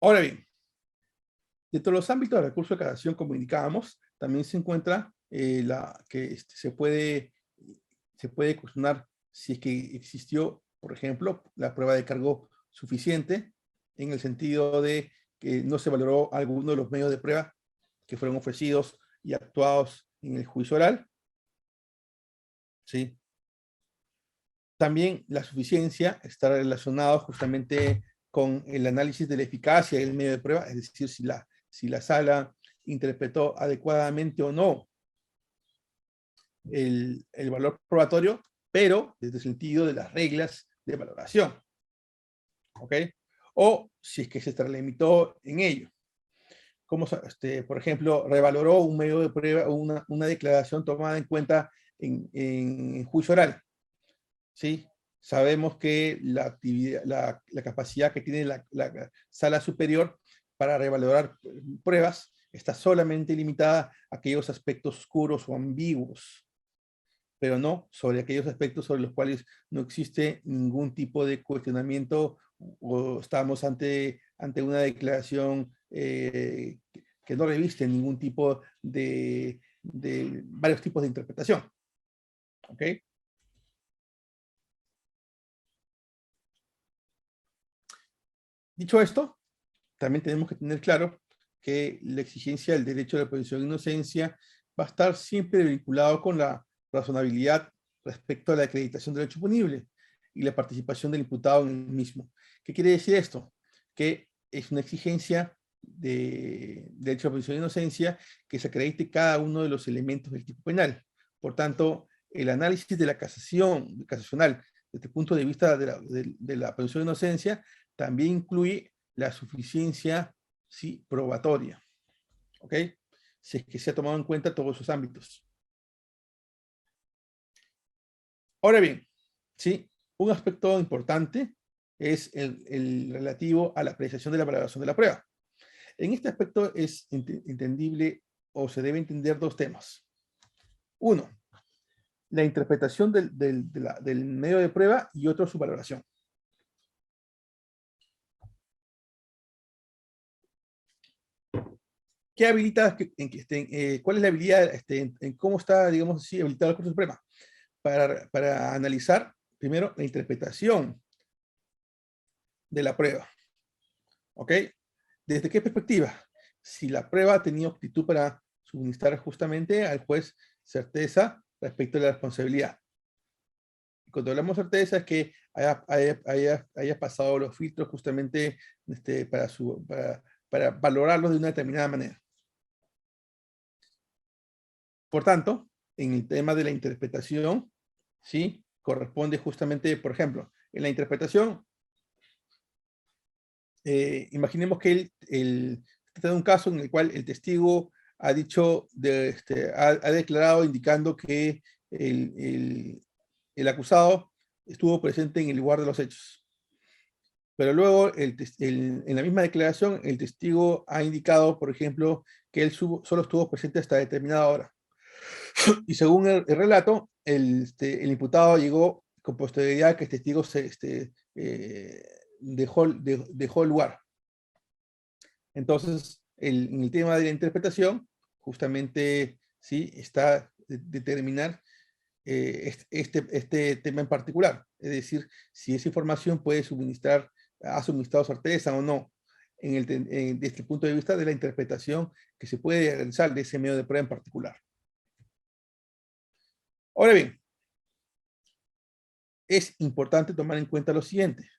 Ahora bien, dentro de los ámbitos del recurso de casación, como indicábamos, también se encuentra que se puede cuestionar si es que existió, por ejemplo, la prueba de cargo suficiente, en el sentido de que no se valoró alguno de los medios de prueba que fueron ofrecidos y actuados en el juicio oral. ¿Sí? También la suficiencia está relacionada justamente con el análisis de la eficacia del medio de prueba, es decir, si la sala interpretó adecuadamente o no el valor probatorio, pero desde el sentido de las reglas de valoración. ¿Ok? O si es que se extralimitó en ello. Como, por ejemplo, revaloró un medio de prueba o una declaración tomada en cuenta en juicio oral. ¿Sí? Sabemos que la capacidad que tiene la sala superior para revalorar pruebas está solamente limitada a aquellos aspectos oscuros o ambiguos, pero no sobre aquellos aspectos sobre los cuales no existe ningún tipo de cuestionamiento o estamos ante una declaración que no reviste ningún tipo de varios tipos de interpretación. ¿Ok? Dicho esto, también tenemos que tener claro que la exigencia del derecho de la presunción de inocencia va a estar siempre vinculado con la razonabilidad respecto a la acreditación del hecho punible y la participación del imputado en el mismo. ¿Qué quiere decir esto? Que es una exigencia de derecho a la presunción de inocencia que se acredite cada uno de los elementos del tipo penal. Por tanto, el análisis de la casacional desde el punto de vista de la presunción de inocencia también incluye la suficiencia, sí, probatoria. ¿Ok? Si es que se ha tomado en cuenta todos esos ámbitos. Ahora bien, ¿sí? Un aspecto importante es el relativo a la apreciación de la valoración de la prueba. En este aspecto es entendible o se debe entender dos temas. Uno, la interpretación del medio de prueba y otro, su valoración. ¿Qué habilita cuál es la habilidad, en cómo está, digamos así, habilitada la Corte Suprema? Para analizar, primero, la interpretación de la prueba. ¿Ok? ¿Desde qué perspectiva? Si la prueba ha tenido aptitud para suministrar justamente al juez certeza respecto a la responsabilidad. Cuando hablamos de certeza es que haya pasado los filtros justamente para valorarlos de una determinada manera. Por tanto, en el tema de la interpretación, ¿sí? Corresponde justamente, por ejemplo, en la interpretación, imaginemos que se trata de un caso en el cual el testigo ha dicho, ha declarado indicando que el acusado estuvo presente en el lugar de los hechos. Pero luego, en la misma declaración, el testigo ha indicado, por ejemplo, que él solo estuvo presente hasta determinada hora. Y según el relato, el imputado llegó con posterioridad que el testigo dejó el lugar. Entonces, en el tema de la interpretación, justamente sí está determinar este tema en particular. Es decir, si esa información ha suministrado certeza o no, desde el punto de vista de la interpretación que se puede realizar de ese medio de prueba en particular. Ahora bien, es importante tomar en cuenta lo siguiente,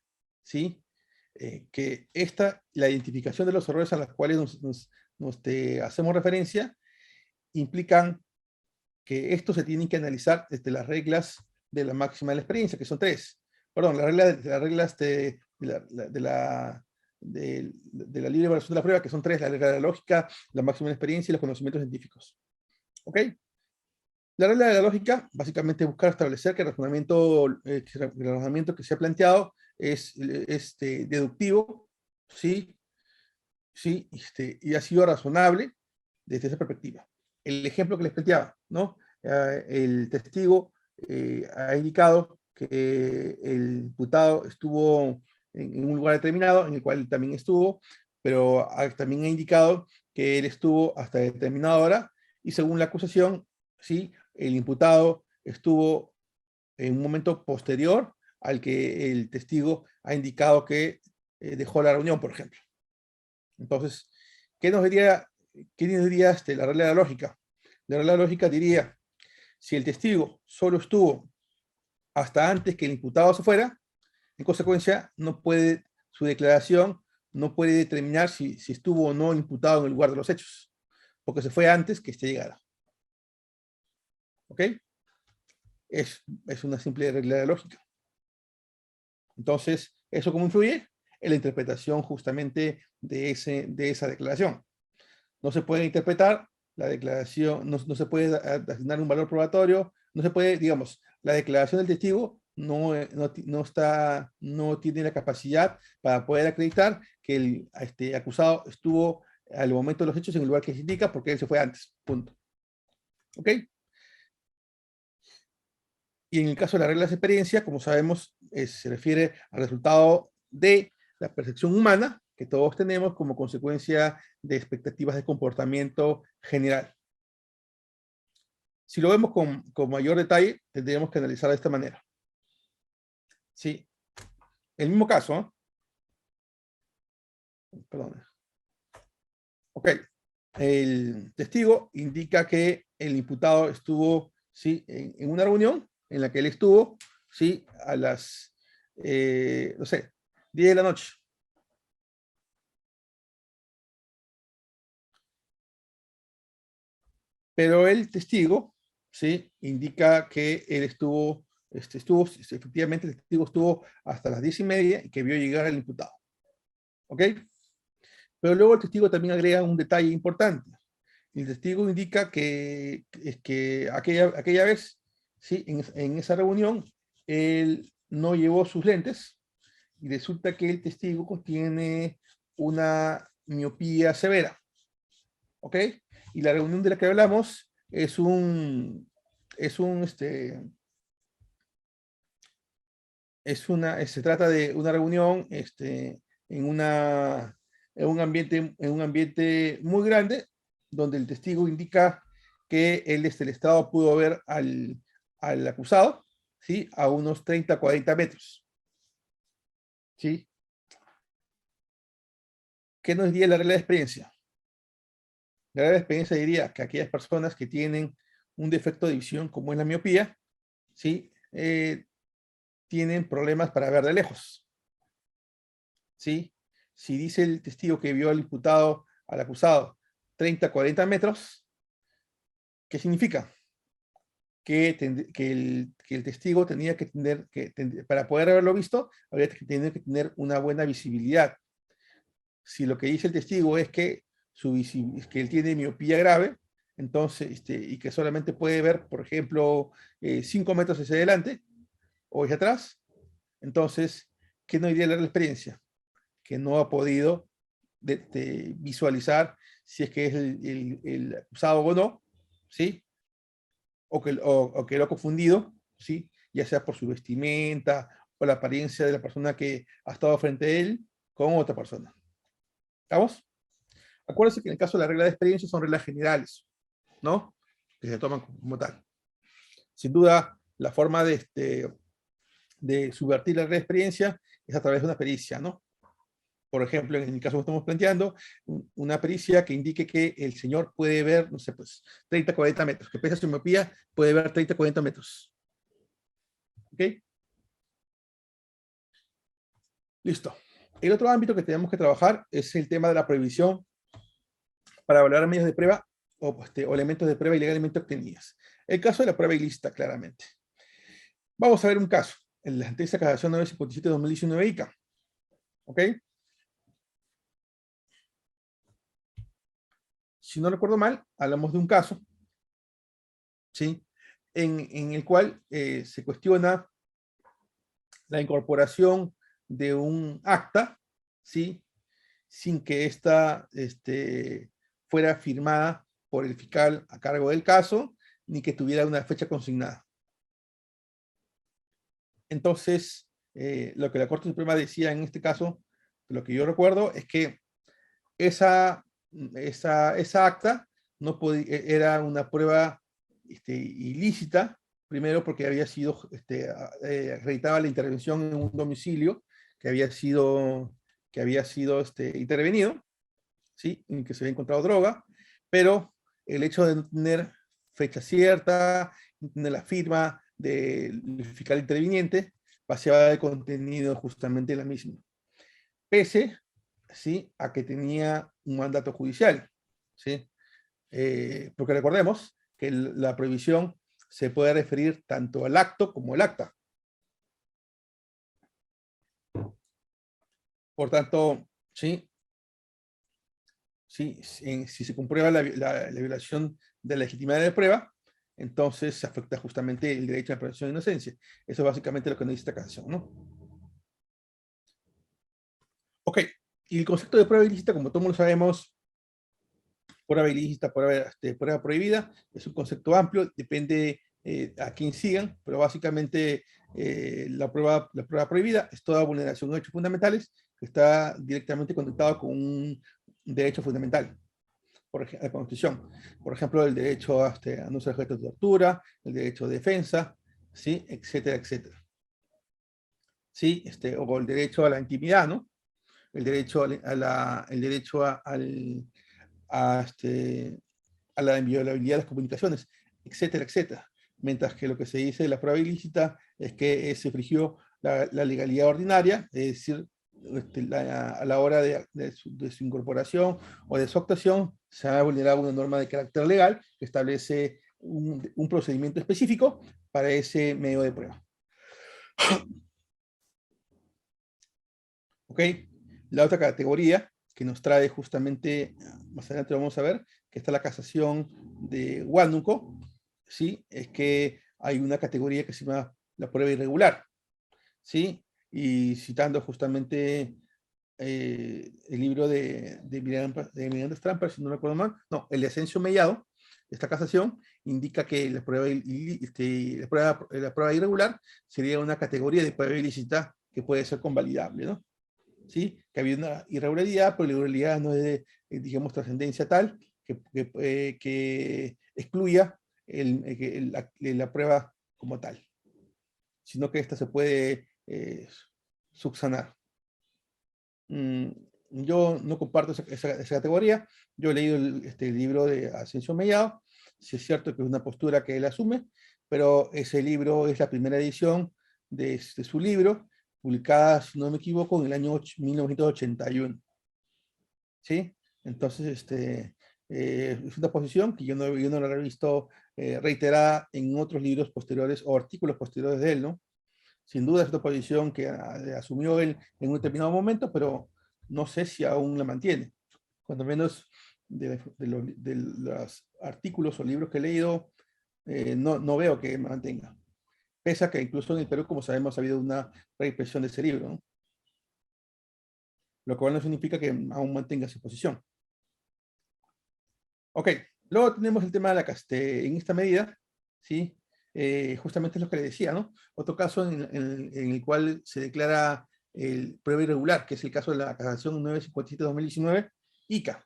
¿sí? Que la identificación de los errores a los cuales hacemos referencia implican que esto se tiene que analizar desde las reglas de la máxima de la experiencia, que son tres. Perdón, las reglas de la libre evaluación de la prueba, que son tres: la regla de la lógica, la máxima de la experiencia y los conocimientos científicos. ¿Ok? La regla de la lógica, básicamente, es buscar establecer que el razonamiento que se ha planteado es deductivo, ¿sí? ¿Sí? Y ha sido razonable desde esa perspectiva. El ejemplo que les planteaba, ¿no? El testigo ha indicado que el imputado estuvo en un lugar determinado, en el cual él también estuvo, pero también ha indicado que él estuvo hasta determinada hora, y según la acusación, sí, el imputado estuvo en un momento posterior al que el testigo ha indicado que dejó la reunión, por ejemplo. Entonces, ¿qué nos diría la regla de la lógica? La regla de la lógica diría, si el testigo solo estuvo hasta antes que el imputado se fuera, en consecuencia, su declaración no puede determinar si estuvo o no imputado en el lugar de los hechos, porque se fue antes que éste llegara. ¿Ok? Es una simple regla de lógica. Entonces, ¿eso cómo influye? En la interpretación justamente de esa declaración. No se puede interpretar la declaración, no se puede asignar un valor probatorio, no se puede, digamos, la declaración del testigo no tiene la capacidad para poder acreditar que el acusado estuvo al momento de los hechos en el lugar que se indica, porque él se fue antes, punto. ¿Ok? Y en el caso de la regla de experiencia, como sabemos, se refiere al resultado de la percepción humana que todos tenemos como consecuencia de expectativas de comportamiento general. Si lo vemos con mayor detalle, tendríamos que analizar de esta manera. Sí, el mismo caso, perdón. Ok, el testigo indica que el imputado estuvo, ¿sí?, en una reunión en la que él estuvo, ¿sí?, a las, no sé, 10 de la noche. Pero el testigo, ¿sí?, indica que él efectivamente el testigo estuvo hasta las 10:30 y que vio llegar al imputado. ¿Ok? Pero luego el testigo también agrega un detalle importante. El testigo indica que aquella vez, ¿sí?, en esa reunión, él no llevó sus lentes y resulta que el testigo tiene una miopía severa. ¿Ok? Y la reunión de la que hablamos se trata de una reunión en un ambiente muy grande, donde el testigo indica que el Estado pudo ver al acusado, ¿sí?, a unos 30, 40 metros. ¿Sí? ¿Qué nos diría la regla de experiencia? La regla de experiencia diría que aquellas personas que tienen un defecto de visión, como es la miopía, ¿sí?, tienen problemas para ver de lejos. ¿Sí? Si dice el testigo que vio al imputado, al acusado, 30, 40 metros, ¿qué significa? que el testigo tenía que tener, para poder haberlo visto, habría que tener una buena visibilidad. Si lo que dice el testigo es que, que él tiene miopía grave, entonces, y que solamente puede ver, por ejemplo, 5 metros hacia adelante o hacia atrás, entonces, ¿qué no iría a la experiencia? Que no ha podido visualizar si es que es el acusado o no, ¿sí? O que lo ha confundido, ¿sí? Ya sea por su vestimenta o la apariencia de la persona que ha estado frente a él con otra persona. ¿Estamos? Acuérdense que en el caso de la regla de experiencia son reglas generales, ¿no? Que se toman como tal. Sin duda, la forma de subvertir la regla de experiencia es a través de una pericia, ¿no? Por ejemplo, en el caso que estamos planteando, una pericia que indique que el señor puede ver, no sé, pues 30, 40 metros, que pese a su miopía, puede ver 30, 40 metros. ¿Ok? Listo. El otro ámbito que tenemos que trabajar es el tema de la prohibición para valorar medios de prueba o elementos de prueba ilegalmente obtenidos. El caso de la prueba ilícita, claramente. Vamos a ver un caso. En la sentencia de casación 957-2019 ICA. ¿Ok? Si no recuerdo mal, hablamos de un caso, ¿sí? En el cual se cuestiona la incorporación de un acta, ¿sí? Sin que ésta fuera firmada por el fiscal a cargo del caso, ni que tuviera una fecha consignada. Entonces, lo que la Corte Suprema decía en este caso, lo que yo recuerdo, es que esa acta no era una prueba ilícita, primero porque había sido acreditada la intervención en un domicilio que había sido intervenido, ¿sí? En que se había encontrado droga, pero el hecho de no tener fecha cierta, no tener la firma del fiscal interviniente, vaciaba de contenido justamente la misma. Pese, ¿sí?, a que tenía un mandato judicial, ¿sí? Porque recordemos que la prohibición se puede referir tanto al acto como al acta. Por tanto, ¿sí? ¿Sí? Si se comprueba la violación de la legitimidad de prueba, entonces se afecta justamente el derecho a la presunción de inocencia. Eso es básicamente lo que nos dice esta canción, ¿no? Ok, y el concepto de prueba ilícita, como todos lo sabemos, prueba ilícita, prueba prohibida, es un concepto amplio, depende a quién sigan, pero básicamente la prueba prohibida es toda vulneración de derechos fundamentales que está directamente conectado con un derecho fundamental, por ejemplo, la Constitución. Por ejemplo, el derecho a no ser objeto de tortura, el derecho de defensa, ¿sí? Etcétera, etcétera. ¿Sí? O el derecho a la intimidad, ¿no? El derecho el derecho a la inviolabilidad de las comunicaciones, etcétera, etcétera. Mientras que lo que se dice de la prueba ilícita es que se infringió la legalidad ordinaria, es decir, a la hora de su incorporación o de su actuación, se ha vulnerado una norma de carácter legal que establece un procedimiento específico para ese medio de prueba. ¿Ok? La otra categoría que nos trae justamente, más adelante vamos a ver, que está la casación de Huánuco, ¿sí? Es que hay una categoría que se llama la prueba irregular, ¿sí? Y citando justamente el libro de Miranda Stramper, si no recuerdo mal, no, el de Asensio Mellado, esta casación, indica que la prueba irregular sería una categoría de prueba ilícita que puede ser convalidable, ¿no? ¿Sí? Que había una irregularidad, pero la irregularidad no es de, digamos, trascendencia tal que excluya la prueba como tal, sino que esta se puede subsanar. Yo no comparto esa categoría. Yo he leído el libro de Asensio Mellado. Sí es cierto que es una postura que él asume, pero ese libro es la primera edición de su libro, publicada, si no me equivoco, en el año 1981. ¿Sí? Entonces, es una posición que yo no la he visto reiterada en otros libros posteriores o artículos posteriores de él, ¿no? Sin duda es una posición que asumió él en un determinado momento, pero no sé si aún la mantiene. Cuando menos de los artículos o libros que he leído, no veo que mantenga. Pese a que incluso en el Perú, como sabemos, ha habido una reimpresión de ese libro, ¿no? Lo cual no significa que aún mantenga su posición. Ok, luego tenemos el tema de en esta medida, ¿sí? Justamente es lo que le decía, ¿no? Otro caso en el cual se declara el prueba irregular, que es el caso de la casación 957-2019, ICA.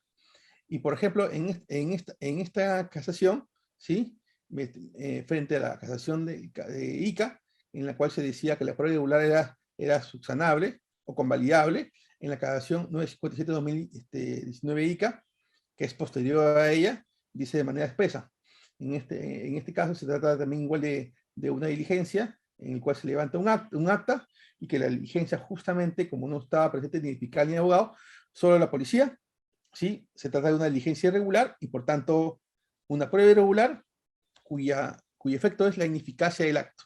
Y por ejemplo, en esta casación, ¿sí? Frente a la casación de ICA, en la cual se decía que la prueba irregular era subsanable o convalidable, en la casación 957-2019 ICA, que es posterior a ella, dice de manera expresa. En este caso se trata también igual de una diligencia en el cual se levanta un acta y que la diligencia justamente, como no estaba presente ni el fiscal ni el abogado, solo la policía, ¿sí? Se trata de una diligencia irregular y por tanto una prueba irregular cuyo efecto es la ineficacia del acto.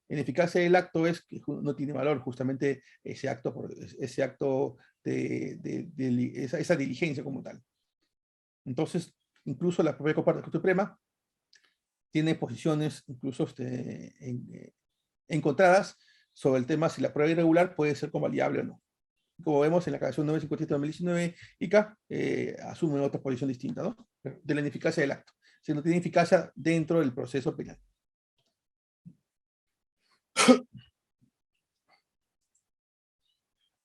La ineficacia del acto es que no tiene valor justamente ese acto esa diligencia como tal. Entonces, incluso la propia Corte Suprema tiene posiciones incluso encontradas sobre el tema si la prueba irregular puede ser convalidable o no. Como vemos en la casación 957-2019, ICA asume otra posición distinta, ¿no? De la ineficacia del acto. Si no tiene eficacia dentro del proceso penal.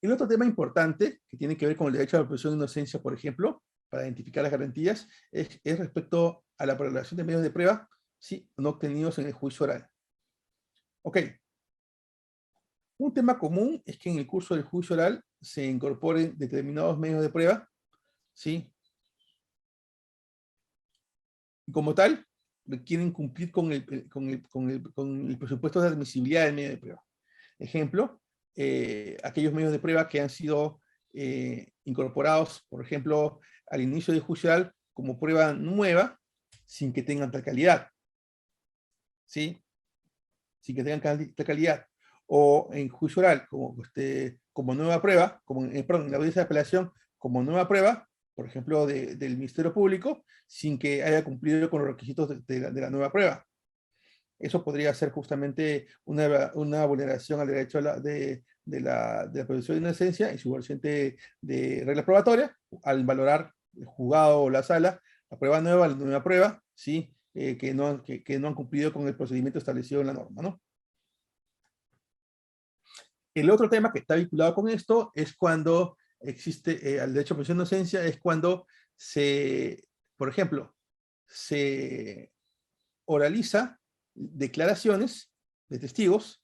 El otro tema importante que tiene que ver con el derecho a la presunción de inocencia, por ejemplo, para identificar las garantías, es respecto a la valoración de medios de prueba, sí, no obtenidos en el juicio oral. Ok. Un tema común es que en el curso del juicio oral se incorporen determinados medios de prueba, ¿sí? Y como tal, requieren cumplir con el presupuesto de admisibilidad del medio de prueba. Ejemplo, aquellos medios de prueba que han sido incorporados, por ejemplo, al inicio del juicio oral como prueba nueva, sin que tengan tal calidad. ¿Sí? Sin que tengan tal calidad. O en juicio oral, como nueva prueba, en la audiencia de apelación, como nueva prueba, por ejemplo, del Ministerio Público, sin que haya cumplido con los requisitos de la nueva prueba. Eso podría ser justamente una vulneración al derecho de la presunción de inocencia y su vertiente de regla probatoria, al valorar el juzgado o la sala, la prueba nueva, la nueva prueba, ¿sí? Que no han cumplido con el procedimiento establecido en la norma, ¿no? El otro tema que está vinculado con esto es cuando existe al derecho a presunción de inocencia, es cuando por ejemplo, se oraliza declaraciones de testigos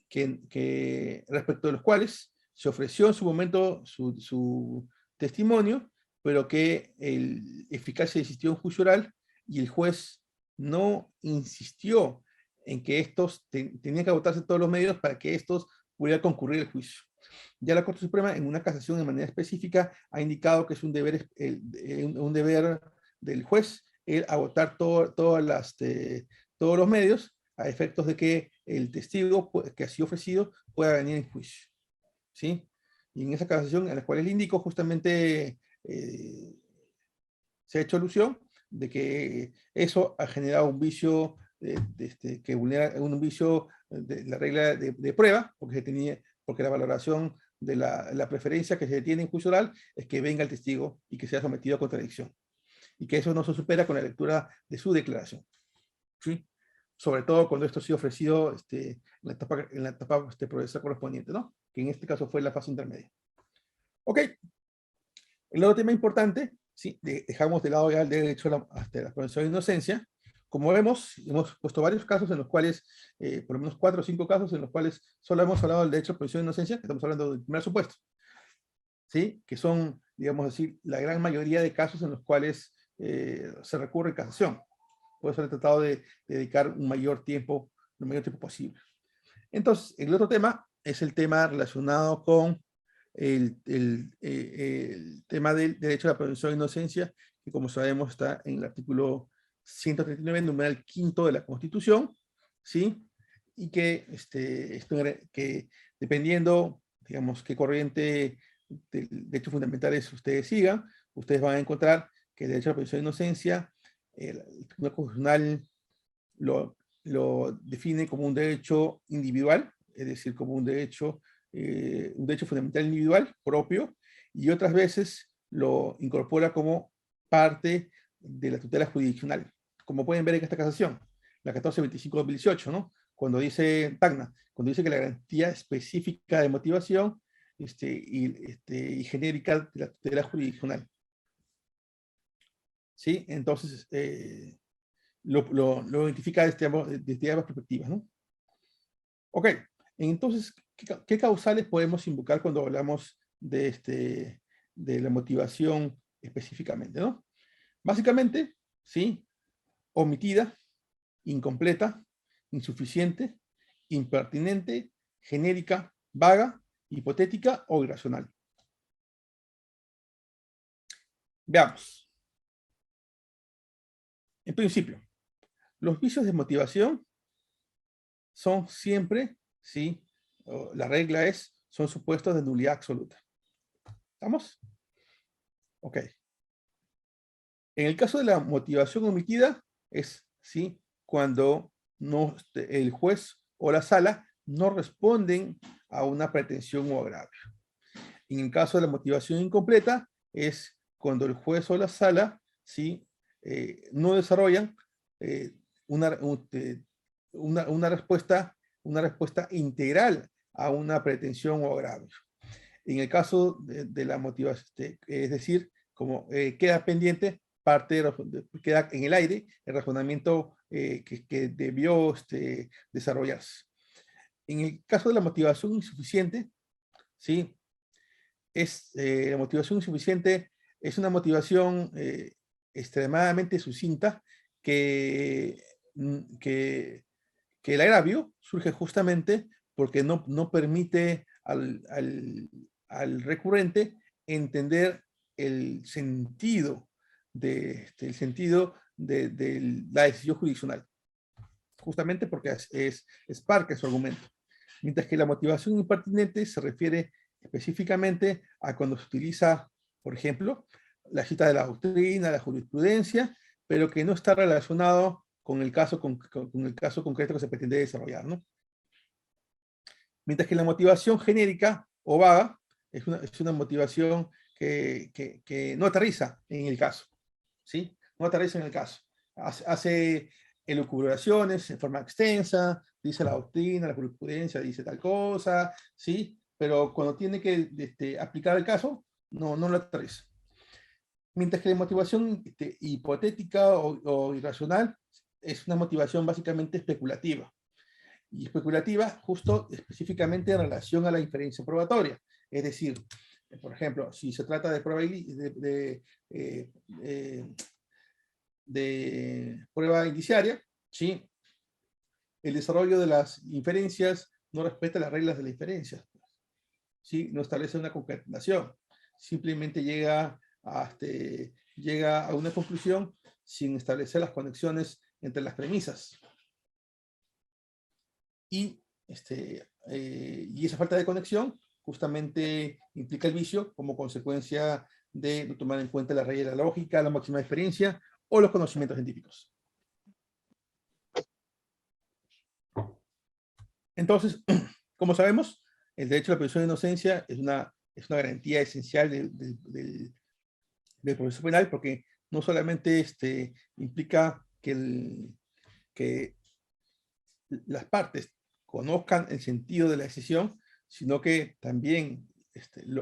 respecto de los cuales se ofreció en su momento su testimonio, pero que eficacia existió en juicio oral y el juez no insistió en que estos tenían que agotarse todos los medios para que estos pudieran concurrir al juicio. Ya la Corte Suprema, en una casación de manera específica, ha indicado que es un deber del juez el agotar todos los medios a efectos de que el testigo que ha sido ofrecido pueda venir en juicio. ¿Sí? Y en esa casación, a la cual le indico, justamente se ha hecho alusión de que eso ha generado un vicio que vulnera un vicio de la regla de prueba, porque la valoración de la preferencia que se tiene en juicio oral es que venga el testigo y que sea sometido a contradicción. Y que eso no se supera con la lectura de su declaración. ¿Sí? Sobre todo cuando esto ha sido ofrecido en la etapa procesal correspondiente, ¿no? Que en este caso fue la fase intermedia. Ok. El otro tema importante, ¿sí? Dejamos de lado ya el derecho hasta la presunción de inocencia. Como vemos, hemos puesto varios casos en los cuales, por lo menos 4 o 5 casos en los cuales solo hemos hablado del derecho a presunción de inocencia, que estamos hablando del primer supuesto. ¿Sí? Que son, digamos así, la gran mayoría de casos en los cuales se recurre a casación. Por eso he tratado de dedicar el mayor tiempo posible. Entonces, el otro tema es el tema relacionado con el tema del derecho a la presunción de inocencia, que como sabemos está en el artículo 139, numeral quinto de la Constitución, ¿sí? Y que, que dependiendo, digamos, qué corriente de derechos fundamentales ustedes sigan, ustedes van a encontrar que el derecho a la presunción de inocencia, el Tribunal Constitucional lo define como un derecho individual, es decir, como un derecho fundamental individual propio, y otras veces lo incorpora como parte de la tutela jurisdiccional, como pueden ver en esta casación, la 1425-2018, ¿no? Cuando dice Tacna, cuando dice que la garantía específica de motivación y genérica de la tutela jurisdiccional. ¿Sí? Entonces, lo identifica desde ambas perspectivas, ¿no? Ok, entonces, ¿qué causales podemos invocar cuando hablamos de la motivación específicamente, ¿no? Básicamente, ¿sí? Omitida, incompleta, insuficiente, impertinente, genérica, vaga, hipotética o irracional. Veamos. En principio, los vicios de motivación son siempre, ¿sí? La regla es, son supuestos de nulidad absoluta. ¿Estamos? Ok. En el caso de la motivación omitida, es, ¿sí? Cuando no, el juez o la sala no responden a una pretensión o agravio. En el caso de la motivación incompleta, es cuando el juez o la sala, ¿sí? No desarrollan una, una respuesta integral a una pretensión o agravio. En el caso de la motivación, es decir, como queda pendiente, queda en el aire el razonamiento que debió desarrollarse. En el caso de la motivación insuficiente, ¿sí? La motivación insuficiente es una motivación extremadamente sucinta que, que el agravio surge justamente porque no permite al recurrente entender el sentido de la decisión jurisdiccional, justamente porque es parca su argumento. Mientras que la motivación impertinente se refiere específicamente a cuando se utiliza, por ejemplo, la cita de la doctrina, la jurisprudencia, pero que no está relacionado con el caso concreto que se pretende desarrollar, ¿no? Mientras que la motivación genérica o vaga es una motivación que no aterriza en el caso, ¿sí? No aterriza en el caso. Hace elucubraciones en forma extensa, dice la doctrina, la jurisprudencia dice tal cosa, ¿sí? Pero cuando tiene que aplicar el caso, no lo aterriza. Mientras que la motivación hipotética o irracional es una motivación básicamente especulativa. Y especulativa justo específicamente en relación a la inferencia probatoria. Es decir, por ejemplo, si se trata de prueba indiciaria, ¿sí? El desarrollo de las inferencias no respeta las reglas de la inferencia, ¿sí? No establece una concatenación, simplemente llega a una conclusión sin establecer las conexiones entre las premisas. Y esa falta de conexión justamente implica el vicio como consecuencia de no tomar en cuenta la regla de la lógica, la máxima experiencia o los conocimientos científicos. Entonces, como sabemos, el derecho a la presunción de inocencia es una garantía esencial del proceso penal porque no solamente implica que las partes conozcan el sentido de la decisión, sino que también,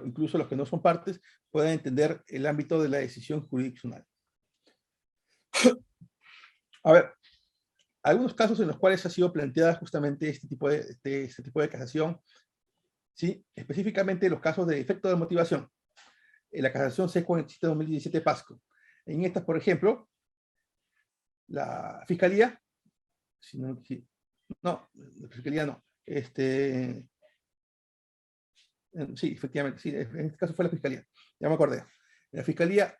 incluso los que no son partes, puedan entender el ámbito de la decisión jurisdiccional. A ver, algunos casos en los cuales ha sido planteada justamente este tipo de casación, ¿sí? Específicamente los casos de defecto de motivación. En la casación C47-2017 Pasco. En estas, por ejemplo, la Fiscalía, la Fiscalía no, sí, efectivamente, sí, en este caso fue la Fiscalía, ya me acordé. La Fiscalía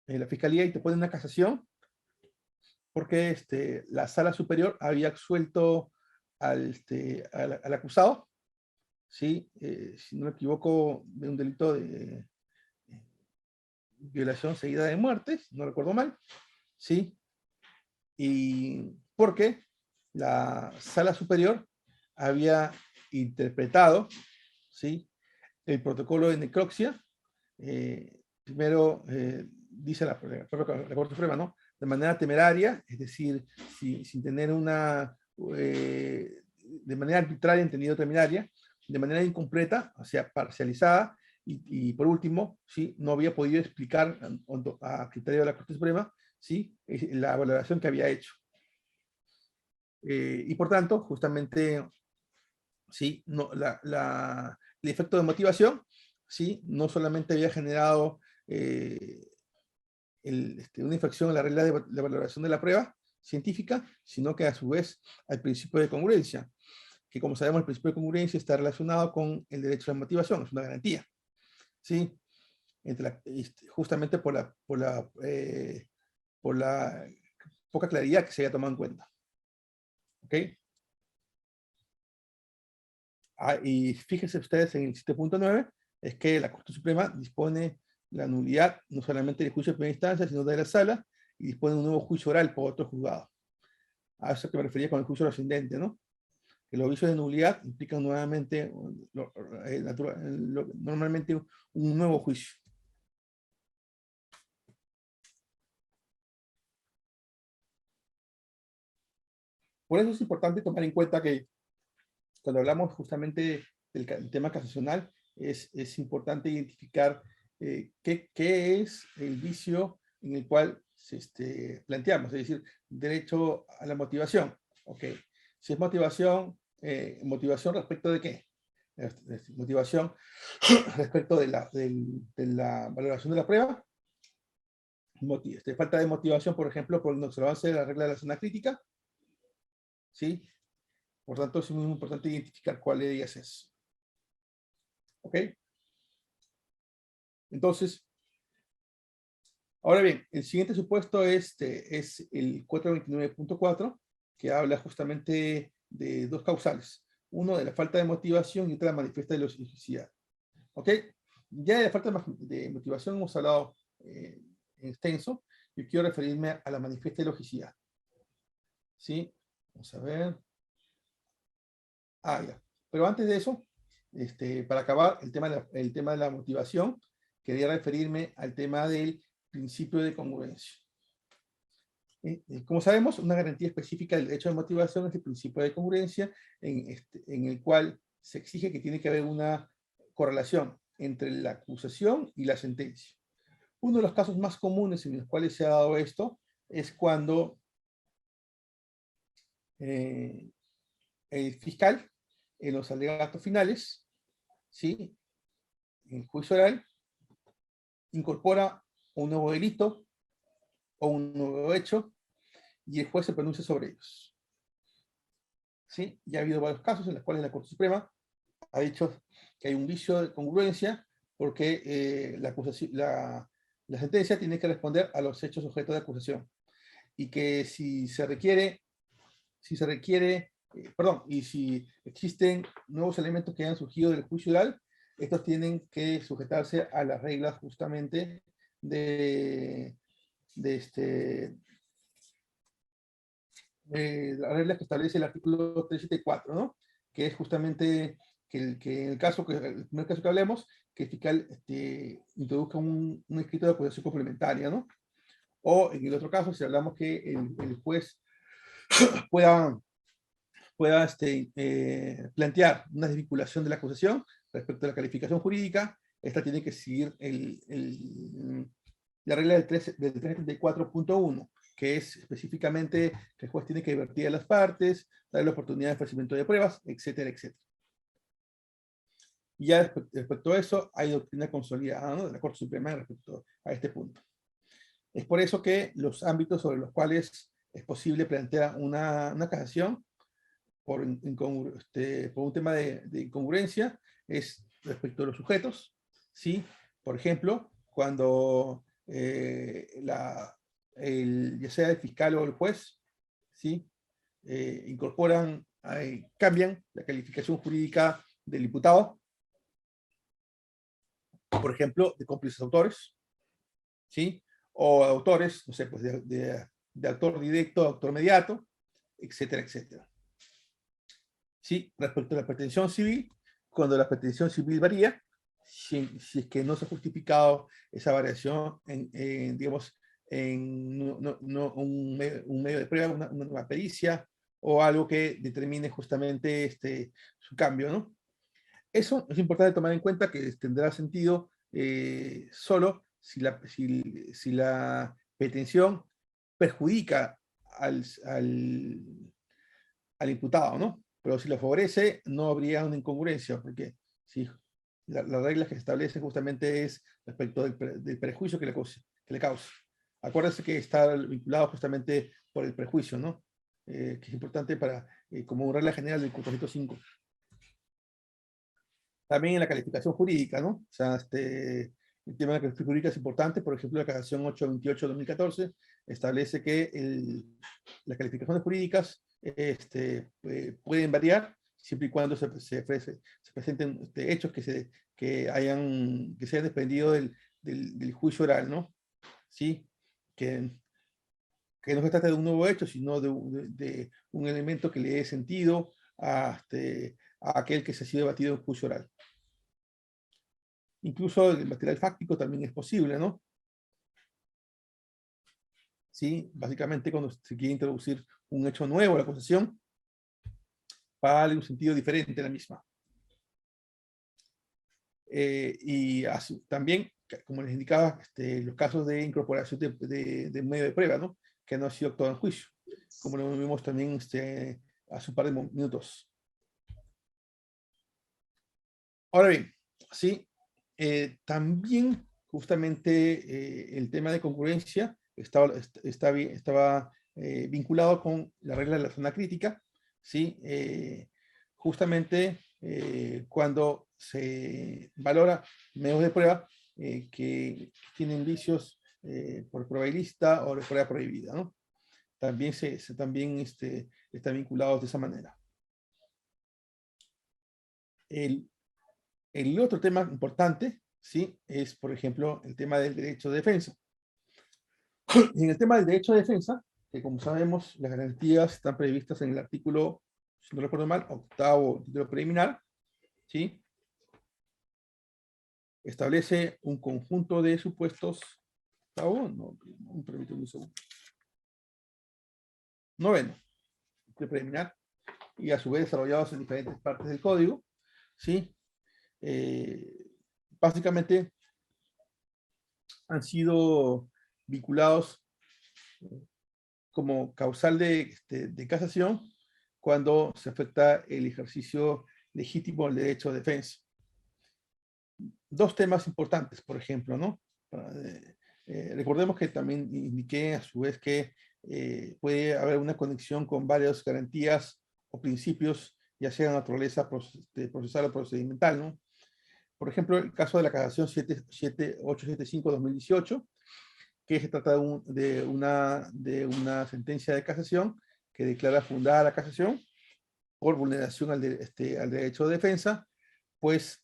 la fiscalía y te pone una casación porque la sala superior había absuelto al acusado, ¿sí? Si no me equivoco, de un delito de violación seguida de muerte, si no recuerdo mal, ¿sí? Y porque la sala superior había interpretado, ¿sí?, el protocolo de necropsia. Primero dice la Corte Suprema, ¿no?, de manera temeraria, es decir, sin tener de manera arbitraria, entendido temeraria, de manera incompleta, o sea, parcializada, y por último, ¿sí?, no había podido explicar a criterio de la Corte Suprema, ¿sí?, la valoración que había hecho. Y por tanto, justamente, ¿sí?, no, el efecto de motivación, ¿sí?, no solamente había generado una infracción a la regla de valoración de la prueba científica, sino que a su vez al principio de congruencia, que como sabemos el principio de congruencia está relacionado con el derecho a la motivación, es una garantía, ¿sí?, justamente por la poca claridad que se haya tomado en cuenta. ¿Ok? Y fíjense ustedes en el 7.9, es que la Corte Suprema dispone la nulidad no solamente del juicio de primera instancia, sino de la sala, y dispone un nuevo juicio oral por otro juzgado. A eso que me refería con el juicio ascendente, ¿no? Que los vicios de nulidad implican nuevamente, normalmente, un nuevo juicio. Por eso es importante tomar en cuenta que cuando hablamos justamente del tema casacional, es importante identificar qué es el vicio en el cual planteamos, es decir, derecho a la motivación. Okay. Si es motivación, ¿motivación respecto de qué? Motivación respecto de la valoración de la prueba. Falta de motivación, por ejemplo, por el observancia de la regla de la zona crítica. ¿Sí? Por tanto, es muy importante identificar cuál de ellas es. ¿Ok? Entonces, ahora bien, el siguiente supuesto es el 429.4, que habla justamente de dos causales. Uno de la falta de motivación y otra de la manifiesta de ilosicidad. ¿Ok? Ya de la falta de motivación hemos hablado en extenso. Yo quiero referirme a la manifiesta de logicidad. ¿Sí? Vamos a ver. Ya. Pero antes de eso, para acabar el tema de la motivación, quería referirme al tema del principio de congruencia. Como sabemos, una garantía específica del derecho de motivación es el principio de congruencia, en el cual se exige que tiene que haber una correlación entre la acusación y la sentencia. Uno de los casos más comunes en los cuales se ha dado esto es cuando el fiscal, en los alegatos finales, ¿sí?, en el juicio oral, incorpora un nuevo delito o un nuevo hecho y el juez se pronuncia sobre ellos. ¿Sí? Ya ha habido varios casos en los cuales la Corte Suprema ha dicho que hay un vicio de congruencia porque la sentencia tiene que responder a los hechos objeto de acusación y que si existen nuevos elementos que han surgido del juicio oral, estos tienen que sujetarse a las reglas justamente de las reglas que establece el artículo 374, ¿no? Que es justamente que en el primer caso que hablemos, que el fiscal introduzca un escrito de acusación complementaria, ¿no? O en el otro caso, si hablamos que el juez pueda plantear una desvinculación de la acusación respecto a la calificación jurídica, esta tiene que seguir la regla del 374.1, que es específicamente que el juez tiene que advertir a las partes, darle la oportunidad de ofrecimiento de pruebas, etcétera, etcétera. Y ya respecto a eso, hay doctrina consolidada, ¿no?, de la Corte Suprema respecto a este punto. Es por eso que los ámbitos sobre los cuales es posible plantear una casación por un tema de incongruencia es respecto a los sujetos, ¿sí? Por ejemplo, cuando ya sea el fiscal o el juez, ¿sí? Cambian la calificación jurídica del imputado, por ejemplo, de cómplices autores, ¿sí? O autores, no sé, pues de autor directo, autor mediato, etcétera, etcétera. ¿Sí? Respecto a la pretensión civil, cuando la pretensión civil varía, si es que no se ha justificado esa variación digamos, un medio de prueba, una pericia, o algo que determine justamente su cambio, ¿no? Eso es importante tomar en cuenta, que tendrá sentido solo si la pretensión perjudica al imputado, ¿no? Pero si lo favorece, no habría una incongruencia, porque si las reglas que se establecen justamente es respecto del prejuicio que le causa. Acuérdense que está vinculado justamente por el prejuicio, ¿no? Que es importante como regla general del 405. También en la calificación jurídica, ¿no? O sea, el tema de la calificación jurídica es importante. Por ejemplo, la Casación 828-2014 establece que las calificaciones jurídicas pueden variar siempre y cuando se presenten hechos que se hayan desprendido del juicio oral, ¿no? ¿Sí? Que no se trata de un nuevo hecho, sino de un elemento que le dé sentido a aquel que se ha sido debatido en juicio oral. Incluso el material fáctico también es posible, ¿no? Sí, básicamente cuando se quiere introducir un hecho nuevo a la acusación, para darle un sentido diferente a la misma. Y también, como les indicaba, los casos de incorporación de medio de prueba, ¿no? Que no ha sido actuado en juicio, como lo vimos también hace un par de minutos. Ahora bien, sí, también justamente el tema de concurrencia estaba vinculado con la regla de la zona crítica, ¿sí? Justamente cuando se valora medios de prueba que tienen vicios por prueba ilícita o de prueba prohibida, ¿no? También están vinculados de esa manera. El otro tema importante, ¿sí? Es, por ejemplo, el tema del derecho de defensa. En el tema del derecho de defensa, que como sabemos, las garantías están previstas en el artículo, si no recuerdo mal, 8º título preliminar, ¿sí? Establece un conjunto de supuestos, permítame un segundo. 9º título preliminar, y a su vez desarrollados en diferentes partes del código, ¿sí? Básicamente han sido vinculados como causal de casación cuando se afecta el ejercicio legítimo del derecho de defensa. Dos temas importantes, por ejemplo, ¿no? Recordemos que también indiqué a su vez que puede haber una conexión con varias garantías o principios, ya sea de naturaleza procesal o procedimental, ¿no? Por ejemplo, el caso de la casación 875-2018, que se trata de una sentencia de casación que declara fundada la casación por vulneración al derecho de defensa, pues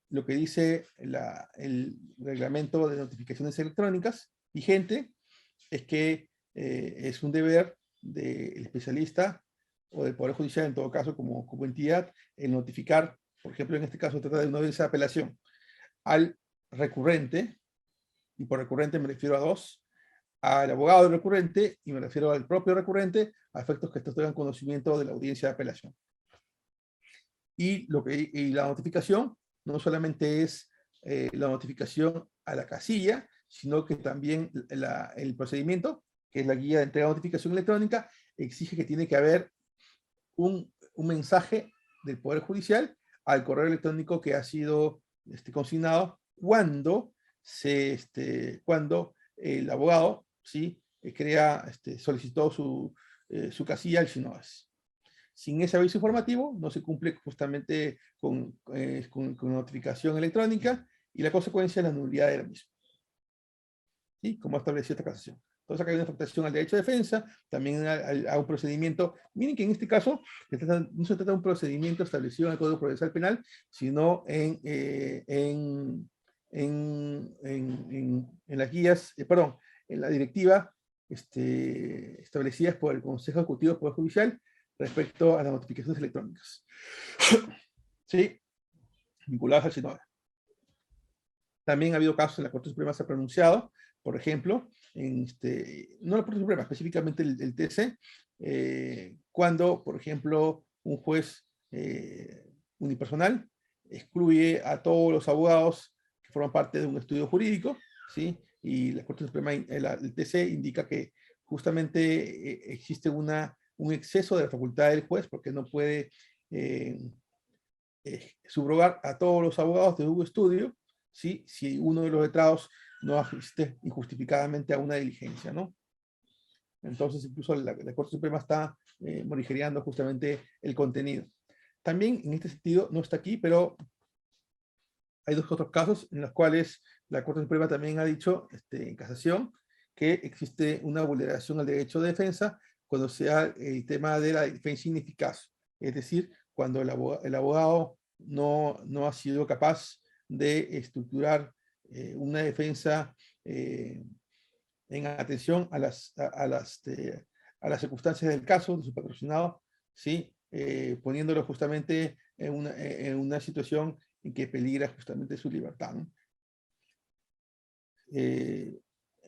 lo que dice el reglamento de notificaciones electrónicas vigente es que es un deber del especialista o del Poder Judicial, en todo caso, como entidad, el notificar, por ejemplo, en este caso se trata de una audiencia de apelación, al recurrente, y por recurrente me refiero a dos, al abogado del recurrente, y me refiero al propio recurrente, a efectos que estos tengan conocimiento de la audiencia de apelación. Y la notificación no solamente es la notificación a la casilla, sino que también el procedimiento, que es la guía de entrega de notificación electrónica, exige que tiene que haber un mensaje del Poder Judicial al correo electrónico que ha sido consignado cuando el abogado, ¿sí? Solicitó su casilla al SINOAS. Sin ese aviso informativo no se cumple justamente con notificación electrónica, y la consecuencia es la nulidad de la misma. ¿Sí? Como ha establecido esta casación. Entonces acá hay una afectación al derecho de defensa, también a un procedimiento. Miren que en este caso no se trata de un procedimiento establecido en el Código Procesal Penal, sino en las guías, perdón, en la directiva establecidas por el Consejo Ejecutivo del Poder Judicial respecto a las notificaciones electrónicas. ¿Sí? Vinculadas al SINODE. También ha habido casos en la Corte Suprema se ha pronunciado, por ejemplo, no la Corte Suprema, específicamente el TC, cuando, por ejemplo, un juez unipersonal excluye a todos los abogados que forman parte de un estudio jurídico, ¿sí? Y la Corte Suprema, el TC indica que justamente existe un exceso de la facultad del juez porque no puede subrogar a todos los abogados de un estudio, ¿sí? Si uno de los letrados no asiste injustificadamente a una diligencia, ¿no? Entonces, incluso la Corte Suprema está morigerando justamente el contenido. También, en este sentido, no está aquí, pero hay dos otros casos en los cuales la Corte Suprema también ha dicho, en casación, que existe una vulneración al derecho de defensa cuando se da el tema de la defensa ineficaz. Es decir, cuando el abogado no ha sido capaz de estructurar una defensa en atención a las circunstancias del caso de su patrocinado, ¿sí? Poniéndolo justamente en una situación en que peligra justamente su libertad, ¿no?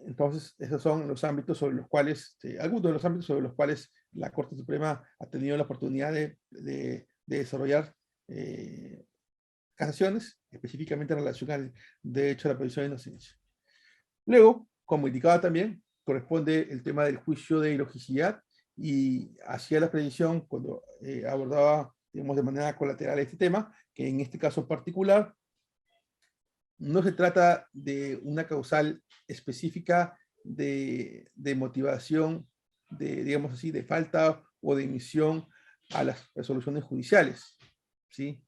Entonces, esos son los ámbitos sobre los cuales, algunos de los ámbitos sobre los cuales la Corte Suprema ha tenido la oportunidad de desarrollar casaciones, específicamente en relación al derecho a la presunción de inocencia. Luego, como indicaba también, corresponde el tema del juicio de ilogicidad y hacía la precisión cuando abordaba, digamos, de manera colateral este tema, que en este caso particular no se trata de una causal específica de motivación, digamos así, de falta o de emisión a las resoluciones judiciales, ¿sí?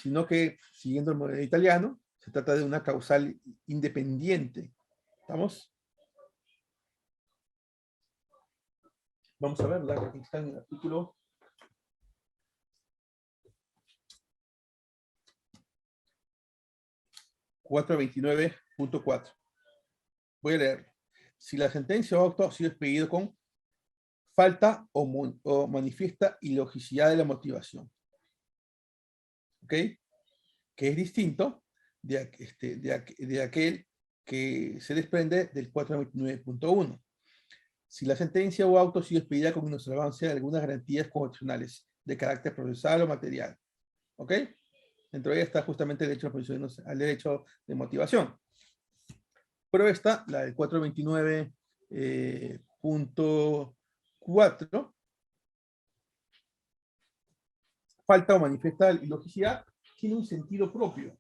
Sino que, siguiendo el modelo italiano, se trata de una causal independiente. ¿Estamos? Vamos a verla, aquí está en el artículo 429.4. Voy a leer. Si la sentencia o acto ha sido expedido con falta o manifiesta ilogicidad de la motivación. ¿Ok? Que es distinto de aquel que se desprende del 429.1. Si la sentencia o auto ha sido expedida con inobservancia de algunas garantías constitucionales de carácter procesal o material. ¿Ok? Dentro de ella está justamente el derecho al derecho de motivación. Pero esta, la del 429.4, falta o manifiesta ilogicidad, tiene un sentido propio.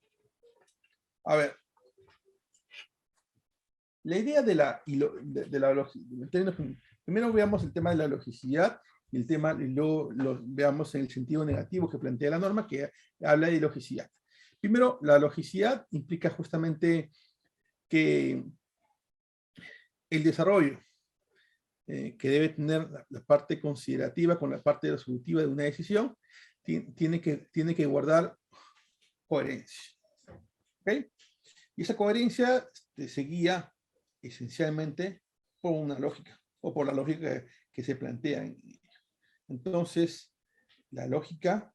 A ver, la idea de la primero veamos el tema de la logicidad y el tema, y luego lo veamos en el sentido negativo que plantea la norma, que habla de logicidad. Primero, la logicidad implica justamente que el desarrollo que debe tener la parte considerativa con la parte resolutiva de una decisión tiene que guardar coherencia. ¿Ok? Y esa coherencia se guía esencialmente por una lógica, o por la lógica que se plantea en ella. Entonces, la lógica,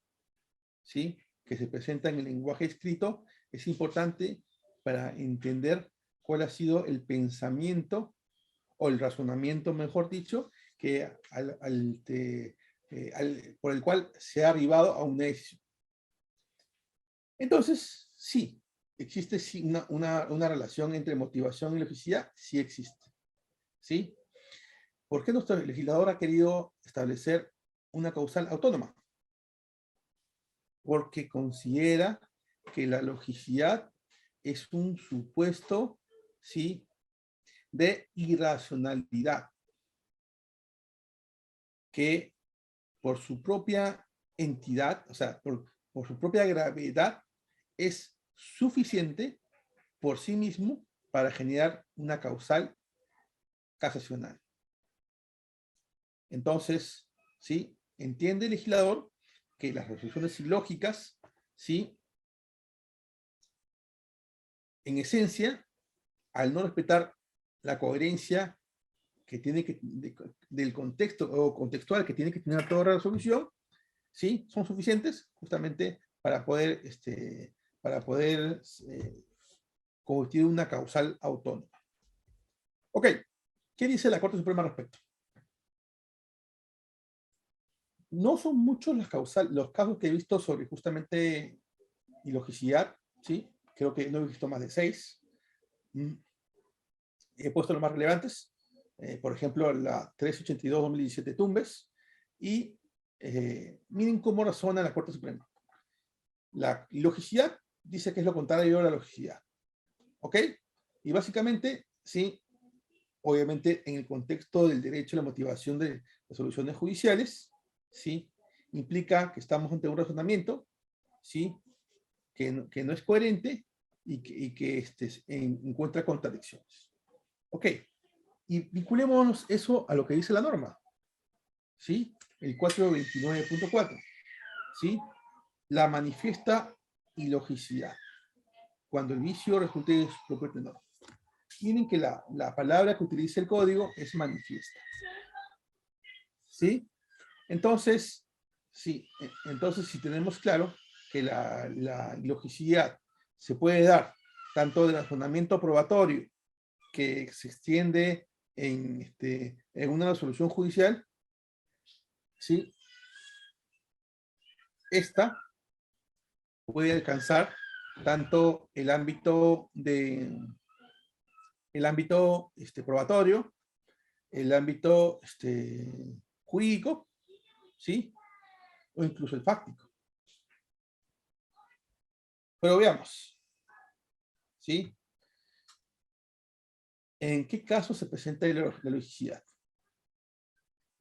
¿sí?, que se presenta en el lenguaje escrito es importante para entender cuál ha sido el pensamiento o el razonamiento, mejor dicho, que por el cual se ha arribado a una decisión. Entonces, sí, existe una relación entre motivación y logicidad, sí existe. ¿Sí? ¿Por qué nuestro legislador ha querido establecer una causal autónoma? Porque considera que la logicidad es un supuesto, ¿sí?, de irracionalidad, que por su propia entidad, o sea, por su propia gravedad, es suficiente por sí mismo para generar una causal casacional. Entonces, ¿sí? Entiende el legislador que las resoluciones ilógicas, ¿sí? En esencia, al no respetar la coherencia que tiene que, del contexto o contextual que tiene que tener toda resolución, ¿sí? Son suficientes justamente para poder convertir una causal autónoma. Ok, ¿qué dice la Corte Suprema al respecto? No son muchos los casos que he visto sobre justamente ilogicidad, ¿sí? Creo que no he visto más de 6. He puesto los más relevantes, por ejemplo, la 382-2017 Tumbes, y miren cómo razona la Corte Suprema. La ilogicidad dice que es lo contrario a la logicidad. ¿Ok? Y básicamente, sí, obviamente en el contexto del derecho a la motivación de resoluciones judiciales, ¿sí? Implica que estamos ante un razonamiento, ¿sí? Que no es coherente y que encuentra contradicciones. Ok, y vinculemos eso a lo que dice la norma, ¿sí? El 429.4, ¿sí? La manifiesta ilogicidad, cuando el vicio resulte de su propio tenor. Miren que la palabra que utiliza el código es manifiesta, ¿sí? Entonces, sí, entonces si tenemos claro que la ilogicidad se puede dar tanto del razonamiento probatorio que se extiende en una resolución judicial, ¿sí? Esta puede alcanzar tanto el ámbito probatorio, el ámbito jurídico, ¿sí? O incluso el fáctico. Pero veamos, ¿sí? ¿En qué caso se presenta la ilogicidad?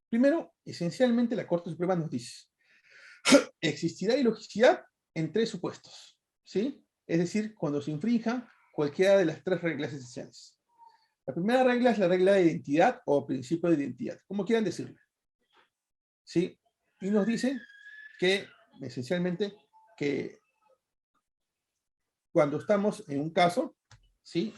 Primero, esencialmente la Corte Suprema nos dice, existirá ilogicidad en 3 supuestos, ¿sí? Es decir, cuando se infrinja cualquiera de las 3 reglas esenciales. La primera regla es la regla de identidad o principio de identidad, como quieran decirlo, ¿sí? Y nos dicen que, esencialmente, que cuando estamos en un caso, ¿sí?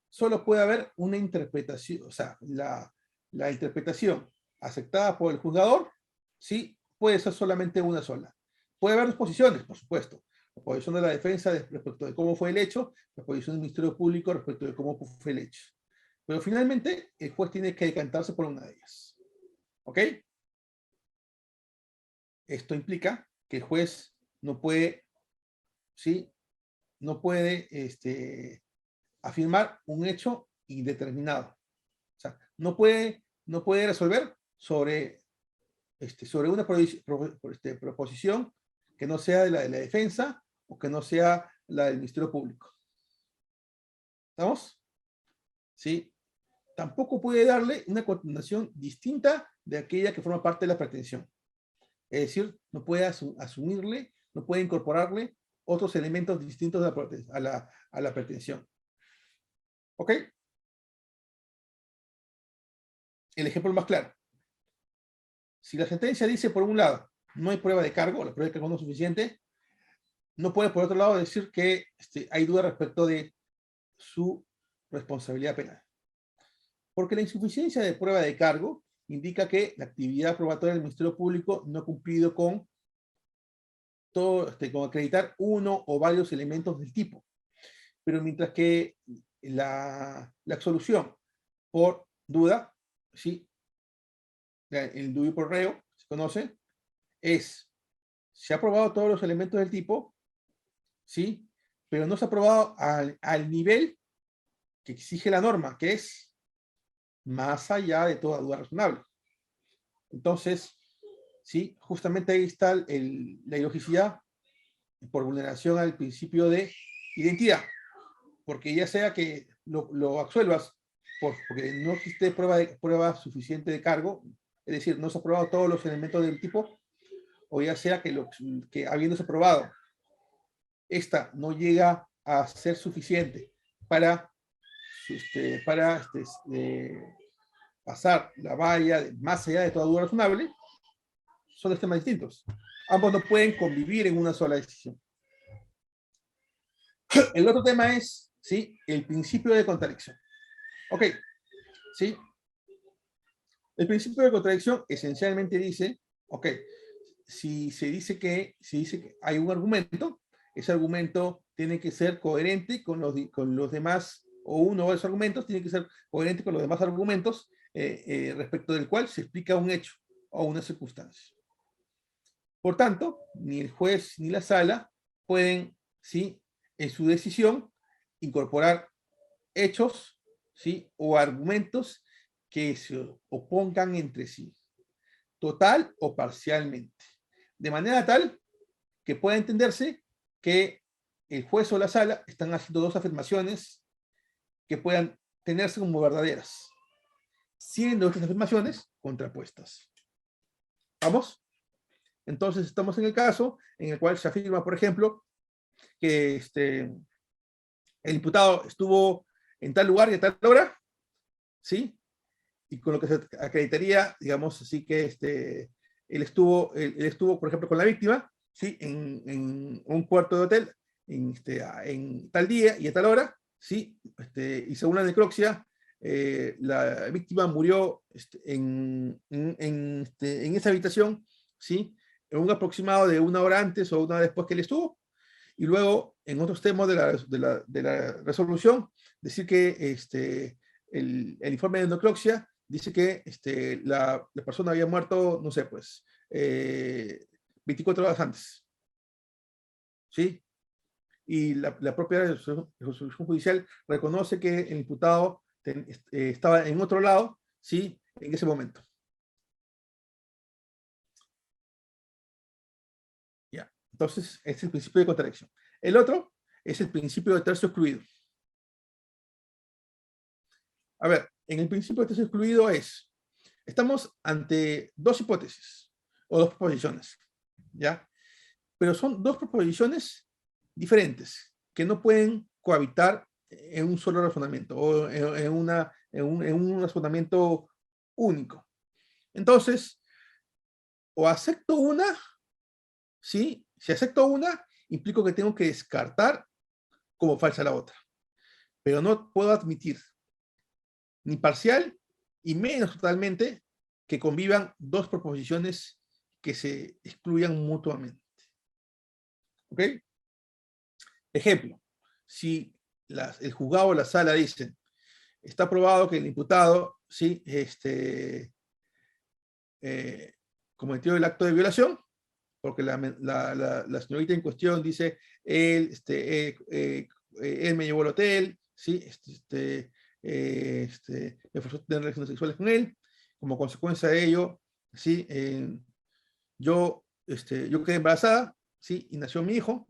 Solo puede haber una interpretación, o sea, la interpretación aceptada por el juzgador, ¿sí? Puede ser solamente una sola. Puede haber 2 posiciones, por supuesto. La posición de la defensa respecto de cómo fue el hecho, la posición del Ministerio Público respecto de cómo fue el hecho. Pero finalmente, el juez tiene que decantarse por una de ellas. ¿Ok? Esto implica que el juez no puede, ¿sí? No puede afirmar un hecho indeterminado. O sea, no puede resolver sobre una proposición que no sea de la defensa o que no sea la del Ministerio Público. ¿Estamos? ¿Sí? Tampoco puede darle una continuación distinta de aquella que forma parte de la pretensión. Es decir, no puede asumirle, no puede incorporarle otros elementos distintos a la pretensión. ¿Ok? El ejemplo más claro. Si la sentencia dice, por un lado, no hay prueba de cargo, la prueba de cargo no es suficiente, no puede, por otro lado, decir que hay duda respecto de su responsabilidad penal. Porque la insuficiencia de prueba de cargo indica que la actividad probatoria del Ministerio Público no ha cumplido con con acreditar uno o varios elementos del tipo. Pero mientras que la absolución por duda, ¿sí? El dubio por reo, se conoce, se ha probado todos los elementos del tipo, ¿sí? Pero no se ha probado al nivel que exige la norma, que es más allá de toda duda razonable. Entonces, sí, justamente ahí está la ilogicidad por vulneración al principio de identidad, porque ya sea que lo absuelvas porque no existe prueba suficiente de cargo, es decir, no se ha probado todos los elementos del tipo, o ya sea que habiéndose probado esta no llega a ser suficiente para, pasar la valla más allá de toda duda razonable, son dos temas distintos. Ambos no pueden convivir en una sola decisión. El otro tema es, ¿sí?, el principio de contradicción. Ok, ¿sí? El principio de contradicción esencialmente dice, ok, si dice que hay un argumento, ese argumento tiene que ser coherente con los demás, o uno o varios argumentos, tiene que ser coherente con los demás argumentos respecto del cual se explica un hecho o una circunstancia. Por tanto, ni el juez ni la sala pueden, ¿sí?, en su decisión, incorporar hechos, ¿sí?, o argumentos que se opongan entre sí, total o parcialmente, de manera tal que pueda entenderse que el juez o la sala están haciendo dos afirmaciones que puedan tenerse como verdaderas, siendo estas afirmaciones contrapuestas. ¿Vamos? Entonces estamos en el caso en el cual se afirma, por ejemplo, que el imputado estuvo en tal lugar y a tal hora, ¿sí? Y con lo que se acreditaría, digamos, así que él estuvo, por ejemplo, con la víctima, ¿sí?, en un cuarto de hotel en tal día y a tal hora, ¿sí? Y según la necropsia, la víctima murió en esa habitación, ¿sí?, en un aproximado de una hora antes o una hora después que él estuvo. Y luego, en otros temas de la resolución, decir que el informe de necropsia dice que la persona había muerto, no sé, pues, 24 horas antes. ¿Sí? Y la propia resolución judicial reconoce que el imputado estaba en otro lado, ¿sí?, en ese momento. Ya. Entonces, este es el principio de contradicción. El otro es el principio de tercio excluido. A ver, en el principio de tercio excluido estamos ante dos hipótesis o dos proposiciones, ¿ya? Pero son dos proposiciones diferentes que no pueden cohabitar en un solo razonamiento o en un razonamiento único. Entonces, o acepto una, ¿sí? Si acepto una, implico que tengo que descartar como falsa la otra. Pero no puedo admitir ni parcial y menos totalmente que convivan dos proposiciones que se excluyan mutuamente. ¿Ok? Ejemplo, si el juzgado o la sala dicen, está probado que el imputado, ¿sí?, cometió el acto de violación, porque la señorita en cuestión dice, él me llevó al hotel, ¿sí?, me forzó a tener relaciones sexuales con él, como consecuencia de ello, ¿sí?, yo quedé embarazada, ¿sí?, y nació mi hijo,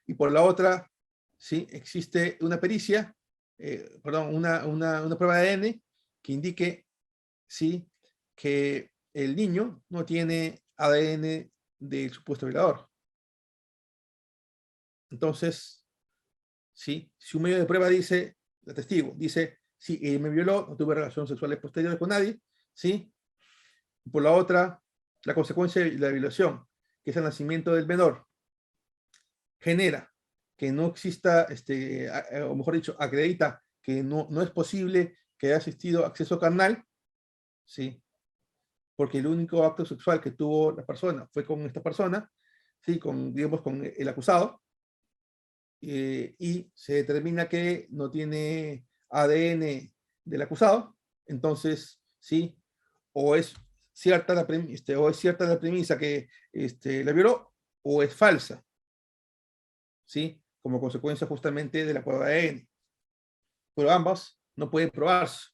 y por la otra, ¿sí?, existe una pericia, una prueba de ADN que indique, ¿sí?, que el niño no tiene ADN del supuesto violador. Entonces, ¿sí?, si un medio de prueba dice, la testigo dice, sí, él me violó, no tuve relaciones sexuales posteriores con nadie, ¿sí?, y por la otra, la consecuencia de la violación, que es el nacimiento del menor, genera que no exista, o mejor dicho, acredita que no es posible que haya existido acceso carnal, ¿sí?, porque el único acto sexual que tuvo la persona fue con esta persona, ¿sí?, digamos, con el acusado, y se determina que no tiene ADN del acusado, entonces, ¿sí?, o es cierta la premisa que la violó, o es falsa, ¿sí?, como consecuencia justamente de la prueba de ADN. Pero ambas no pueden probarse,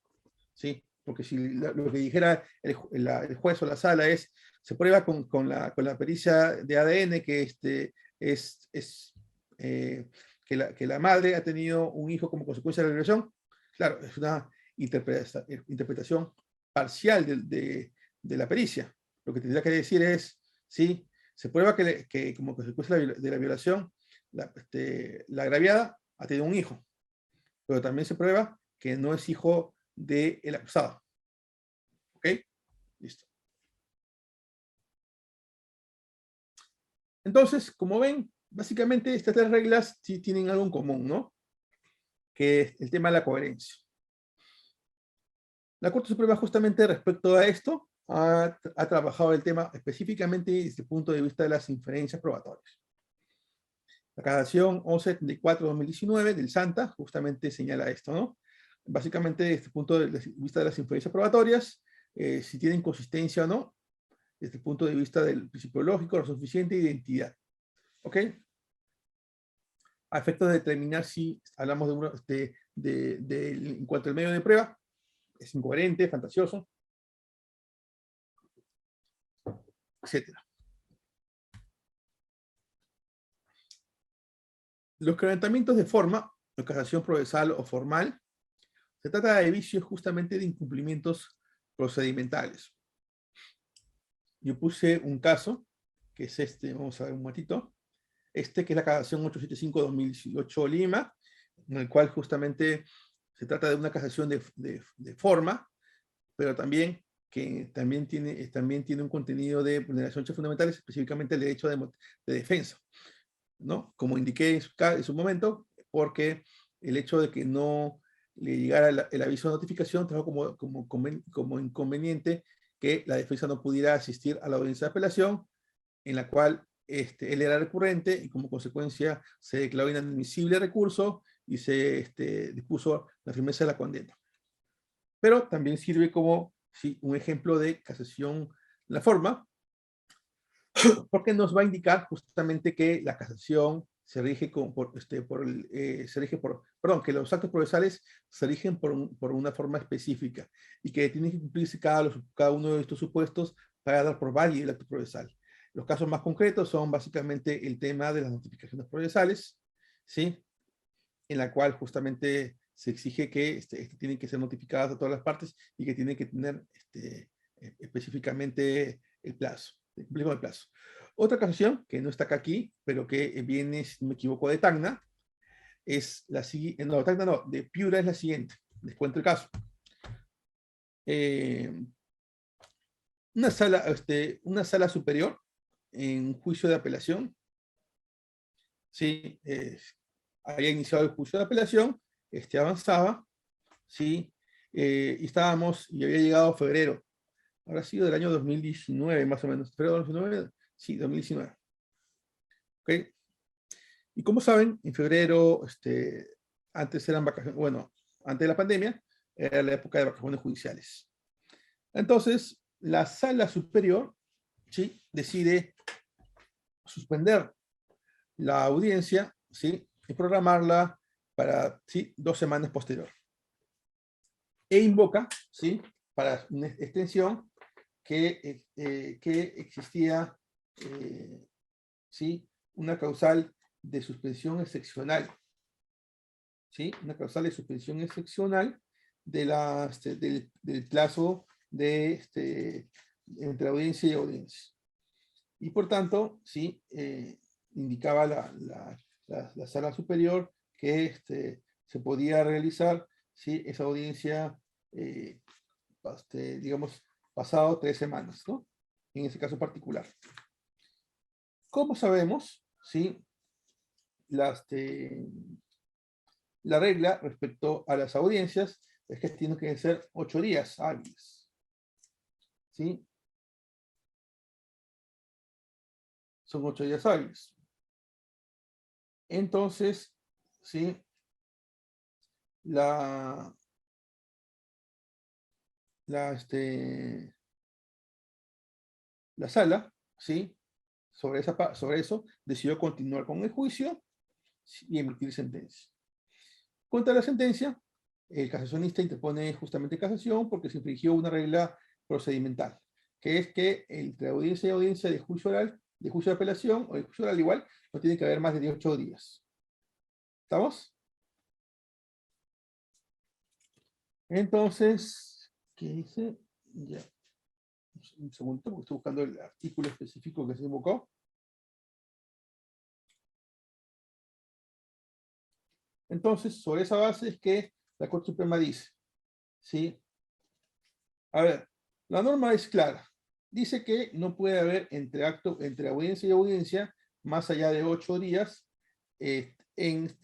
¿sí? Porque si lo que dijera el juez o la sala se prueba con la pericia de ADN que, que la madre ha tenido un hijo como consecuencia de la violación, claro, es una interpretación parcial de la pericia. Lo que tendría que decir es, ¿sí?, se prueba que como consecuencia de la violación la agraviada ha tenido un hijo, pero también se prueba que no es hijo del acusado. ¿Ok? Listo. Entonces, como ven, básicamente estas tres reglas sí tienen algo en común, ¿no? Que es el tema de la coherencia. La Corte Suprema justamente respecto a esto ha trabajado el tema específicamente desde el punto de vista de las inferencias probatorias. La casación 1174-2019 del Santa justamente señala esto, ¿no? Básicamente desde el punto de vista de las inferencias probatorias, si tienen consistencia o no, desde el punto de vista del principio lógico, lo suficiente identidad. ¿Ok? A efectos de determinar si hablamos en cuanto al medio de prueba, es incoherente, fantasioso, etc. Los quebrantamientos de forma, la casación procesal o formal, se trata de vicios justamente de incumplimientos procedimentales. Yo puse un caso, que es este, vamos a ver un momentito, que es la casación 875-2018 Lima, en el cual justamente se trata de una casación de forma, pero también que también tiene un contenido de vulneración de derechos fundamentales, específicamente el derecho de defensa, ¿no? Como indiqué en su momento, porque el hecho de que no le llegara el aviso de notificación trajo como inconveniente que la defensa no pudiera asistir a la audiencia de apelación, en la cual él era recurrente y como consecuencia se declaró inadmisible el recurso y se dispuso la firmeza de la condena. Pero también sirve como un ejemplo de casación la forma, porque nos va a indicar justamente que la casación se rige que los actos procesales se rigen por una forma específica y que tiene que cumplirse cada uno de estos supuestos para dar por válido el acto procesal. Los casos más concretos son básicamente el tema de las notificaciones procesales, ¿sí? En la cual justamente se exige que tienen que ser notificadas a todas las partes y que tienen que tener específicamente el plazo, cumplir con el plazo. Otra casación, que no está acá aquí, pero que viene, si no me equivoco, de Tacna, es la siguiente, no, Tacna no, de Piura es la siguiente, les cuento el caso. Una sala superior en juicio de apelación, ¿sí? Había iniciado el juicio de apelación, avanzaba, ¿sí? Y había llegado febrero, habrá sido del año 2019, más o menos, febrero de 2019, sí, 2019. ¿Ok? Y como saben, en febrero, antes eran vacaciones, bueno, antes de la pandemia, era la época de vacaciones judiciales. Entonces, la sala superior, ¿sí? Decide suspender la audiencia, ¿sí? Y programarla para, ¿sí? 2 semanas posterior. E invoca, ¿sí? Para una extensión que existía, ¿sí? Una causal de suspensión excepcional, ¿sí? Una causal de suspensión excepcional del plazo entre audiencia y audiencia. Y por tanto, ¿sí? Indicaba la sala superior que se podía realizar, ¿sí? Esa audiencia, digamos, pasado 3 semanas, ¿no? En ese caso particular. Como sabemos, ¿sí? La regla respecto a las audiencias es que tienen que ser 8 días hábiles, ¿sí? Son 8 días hábiles. Entonces, ¿sí? La sala, ¿sí? Sobre eso, decidió continuar con el juicio y emitir sentencia. Contra la sentencia, el casacionista interpone justamente casación porque se infringió una regla procedimental, que es que entre audiencia y audiencia de juicio oral, de juicio de apelación o de juicio oral igual, no tiene que haber más de 18 días. ¿Estamos? Entonces, ¿qué dice? Ya. Un segundo, porque estoy buscando el artículo específico que se invocó. Entonces, sobre esa base es que la Corte Suprema dice, ¿sí? A ver, la norma es clara. Dice que no puede haber entre audiencia y audiencia más allá de 8 días en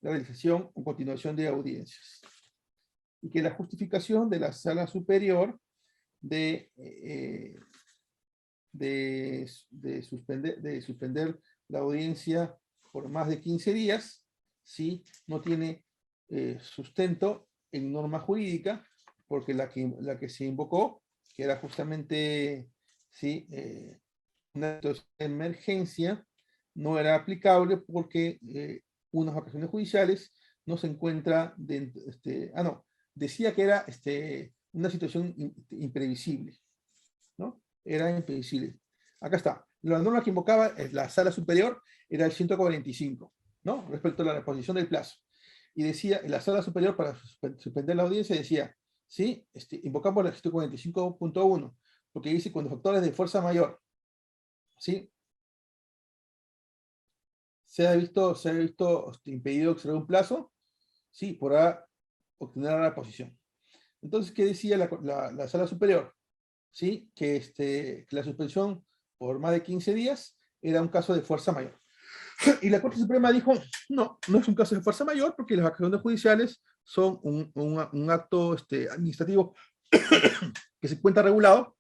la realización o continuación de audiencias. Y que la justificación de la sala superior de suspender la audiencia por más de 15 días, ¿sí? No tiene sustento en norma jurídica, porque la que se invocó, que era justamente, ¿sí? Una situación de emergencia, no era aplicable porque unas vacaciones judiciales no se encuentra dentro, no, decía que era una situación imprevisible, ¿no? Era imprevisible. Acá está. La norma que invocaba la sala superior era el 145, ¿no? Respecto a la reposición del plazo. Y decía, en la sala superior para suspender la audiencia decía, ¿sí? Invocamos el 145.1, porque dice cuando factores de fuerza mayor, ¿sí? Se ha visto impedido observar un plazo, sí, podrá obtener la reposición. Entonces, ¿qué decía la sala superior? ¿Sí? Que la suspensión por más de 15 días era un caso de fuerza mayor. Y la Corte Suprema dijo, no, no es un caso de fuerza mayor porque las vacaciones judiciales son un acto administrativo que se encuentra regulado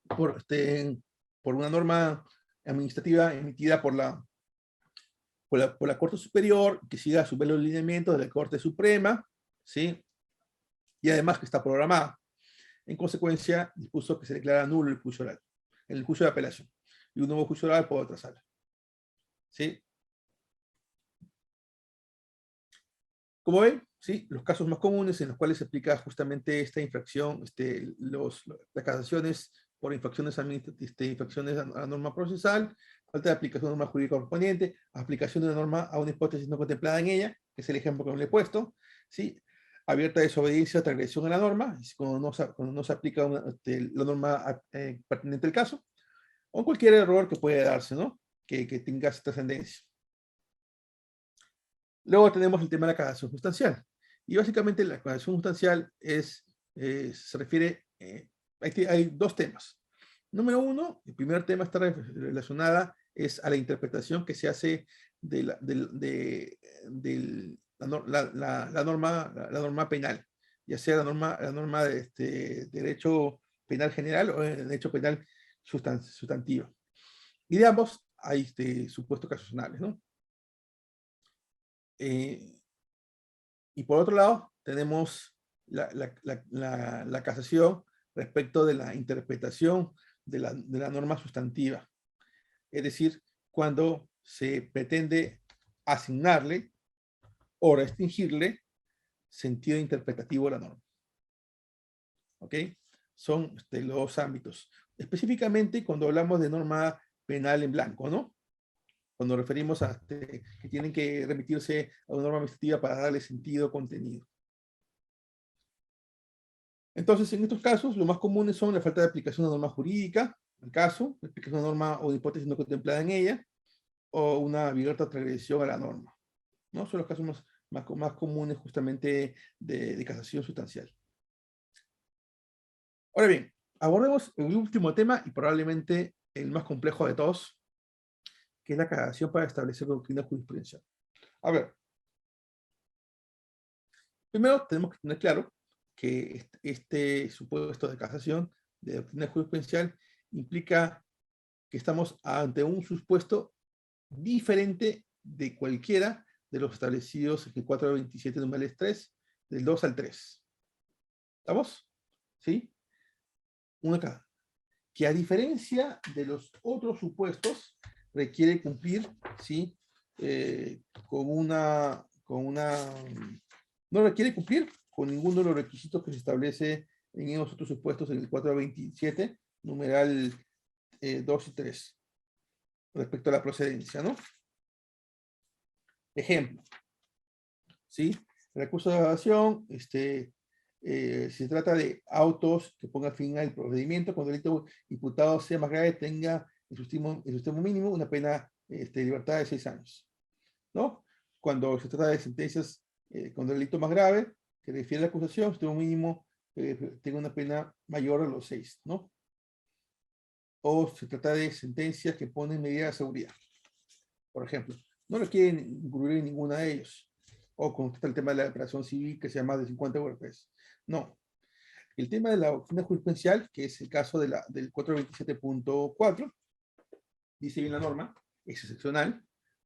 por una norma administrativa emitida por la Corte Superior, que siga a su vez los lineamientos de la Corte Suprema, ¿sí? Y además que está programada. En consecuencia, dispuso que se declara nulo el juicio oral, el juicio de apelación, y un nuevo juicio oral por otra sala. ¿Sí? Como ven, ¿sí? Los casos más comunes en los cuales se aplica justamente esta infracción, las casaciones por infracciones infracciones a la norma procesal, falta de aplicación de norma jurídica correspondiente, aplicación de una norma a una hipótesis no contemplada en ella, que es el ejemplo que le he puesto, ¿sí? Abierta desobediencia o transgresión a la norma, cuando no se aplica la norma pertinente al caso, o cualquier error que puede darse, ¿no? Que tenga trascendencia. Luego tenemos el tema de la casación sustancial. Y básicamente la casación sustancial se refiere, hay dos temas. Número uno, el primer tema está relacionada es a la interpretación que se hace de la norma penal, ya sea la norma de derecho penal general o el derecho penal sustantivo. Y de ambos hay supuestos casacionales, ¿no? Y por otro lado, tenemos la casación respecto de la interpretación de la norma sustantiva. Es decir, cuando se pretende asignarle o restringirle sentido interpretativo a la norma. ¿Ok? Son los dos ámbitos. Específicamente cuando hablamos de norma penal en blanco, ¿no? Cuando referimos a que tienen que remitirse a una norma administrativa para darle sentido contenido. Entonces, en estos casos, lo más comunes son la falta de aplicación de norma jurídica, el caso, la aplicación de norma o de hipótesis no contemplada en ella, o una abierta transgresión a la norma, ¿no? Son los casos más comunes justamente de casación sustancial. Ahora bien, abordemos el último tema y probablemente el más complejo de todos, que es la casación para establecer doctrina jurisprudencial. A ver, primero tenemos que tener claro que este supuesto de casación de doctrina jurisprudencial implica que estamos ante un supuesto diferente de cualquiera de los establecidos en el 427 numerales 3, del 2 al 3. ¿Estamos? ¿Sí? Uno acá. Que a diferencia de los otros supuestos, requiere cumplir, ¿sí? No requiere cumplir con ninguno de los requisitos que se establece en esos otros supuestos en el 427, numeral 2 y 3, respecto a la procedencia, ¿no? Ejemplo, ¿sí? Recurso de evasión, se trata de autos que pongan fin al procedimiento cuando el delito imputado sea más grave, tenga en su extremo mínimo una pena libertad de 6 años, ¿no? Cuando se trata de sentencias con delito más grave, que refiere a la acusación, usted un mínimo tenga una pena mayor a los 6, ¿no? O se trata de sentencias que ponen medidas de seguridad, por ejemplo. No lo quieren incluir en ninguna de ellos. O con el tema de la operación civil que sea más de 50 URPs. No. El tema de la doctrina jurisprudencial, que es el caso de del 427.4, dice bien la norma, es excepcional,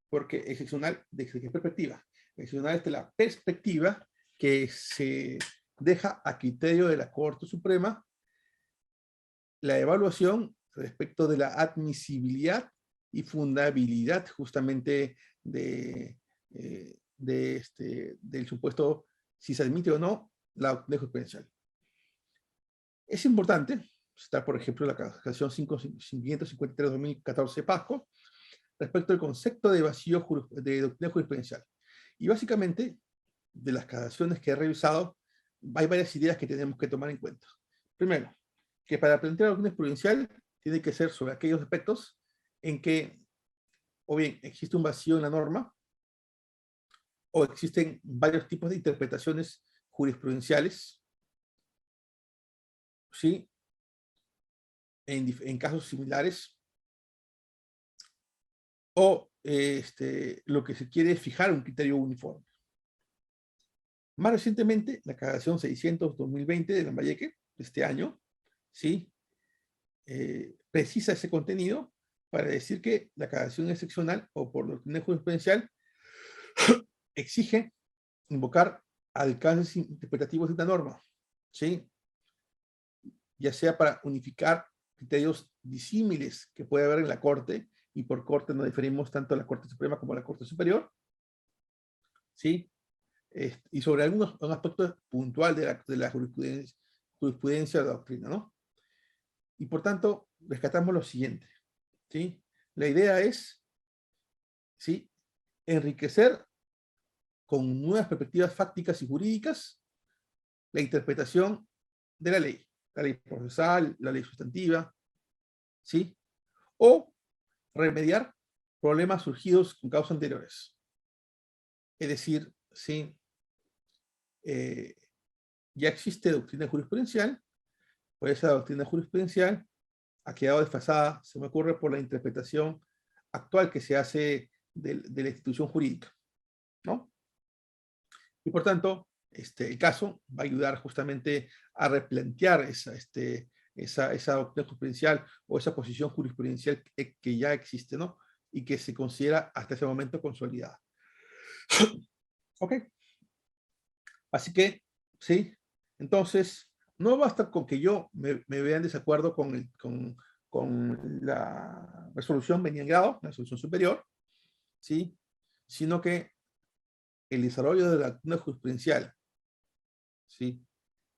porque excepcional, ¿desde qué perspectiva? Excepcional desde la perspectiva que se deja a criterio de la Corte Suprema la evaluación respecto de la admisibilidad y fundabilidad justamente del supuesto si se admite o no la doctrina jurisprudencial. Es importante, está por ejemplo la casación 553-2014 PASCO, respecto al concepto de vacío de doctrina jurisprudencial. Y básicamente, de las casaciones que he revisado, hay varias ideas que tenemos que tomar en cuenta. Primero, que para plantear la doctrina jurisprudencial tiene que ser sobre aquellos aspectos en que o bien existe un vacío en la norma o existen varios tipos de interpretaciones jurisprudenciales, ¿sí? En casos similares, o lo que se quiere es fijar un criterio uniforme. Más recientemente, la casación 600-2020 de Lambayeque, de este año, ¿sí? Precisa ese contenido para decir que la casación excepcional o por doctrina jurisprudencial exige invocar alcances interpretativos de una norma, ¿sí? Ya sea para unificar criterios disímiles que puede haber en la Corte, y por Corte no diferimos tanto a la Corte Suprema como a la Corte Superior, ¿sí? Y sobre algunos aspectos puntuales de la jurisprudencia de la doctrina, ¿no? Y por tanto, rescatamos lo siguiente, ¿sí? La idea es, ¿sí?, enriquecer con nuevas perspectivas fácticas y jurídicas la interpretación de la ley procesal, la ley sustantiva, ¿sí? O remediar problemas surgidos con causas anteriores. Es decir, ¿sí? Ya existe doctrina jurisprudencial, pues esa doctrina jurisprudencial ha quedado desfasada, se me ocurre, por la interpretación actual que se hace de la institución jurídica, ¿no? Y por tanto, el caso va a ayudar justamente a replantear esa doctrina jurisprudencial o esa posición jurisprudencial que ya existe, ¿no? Y que se considera hasta ese momento consolidada. ¿Ok? Así que, ¿sí? Entonces, no basta con que yo me vea en desacuerdo con la resolución grado, la resolución superior, ¿sí? Sino que el desarrollo de la doctrina jurisprudencial, ¿sí?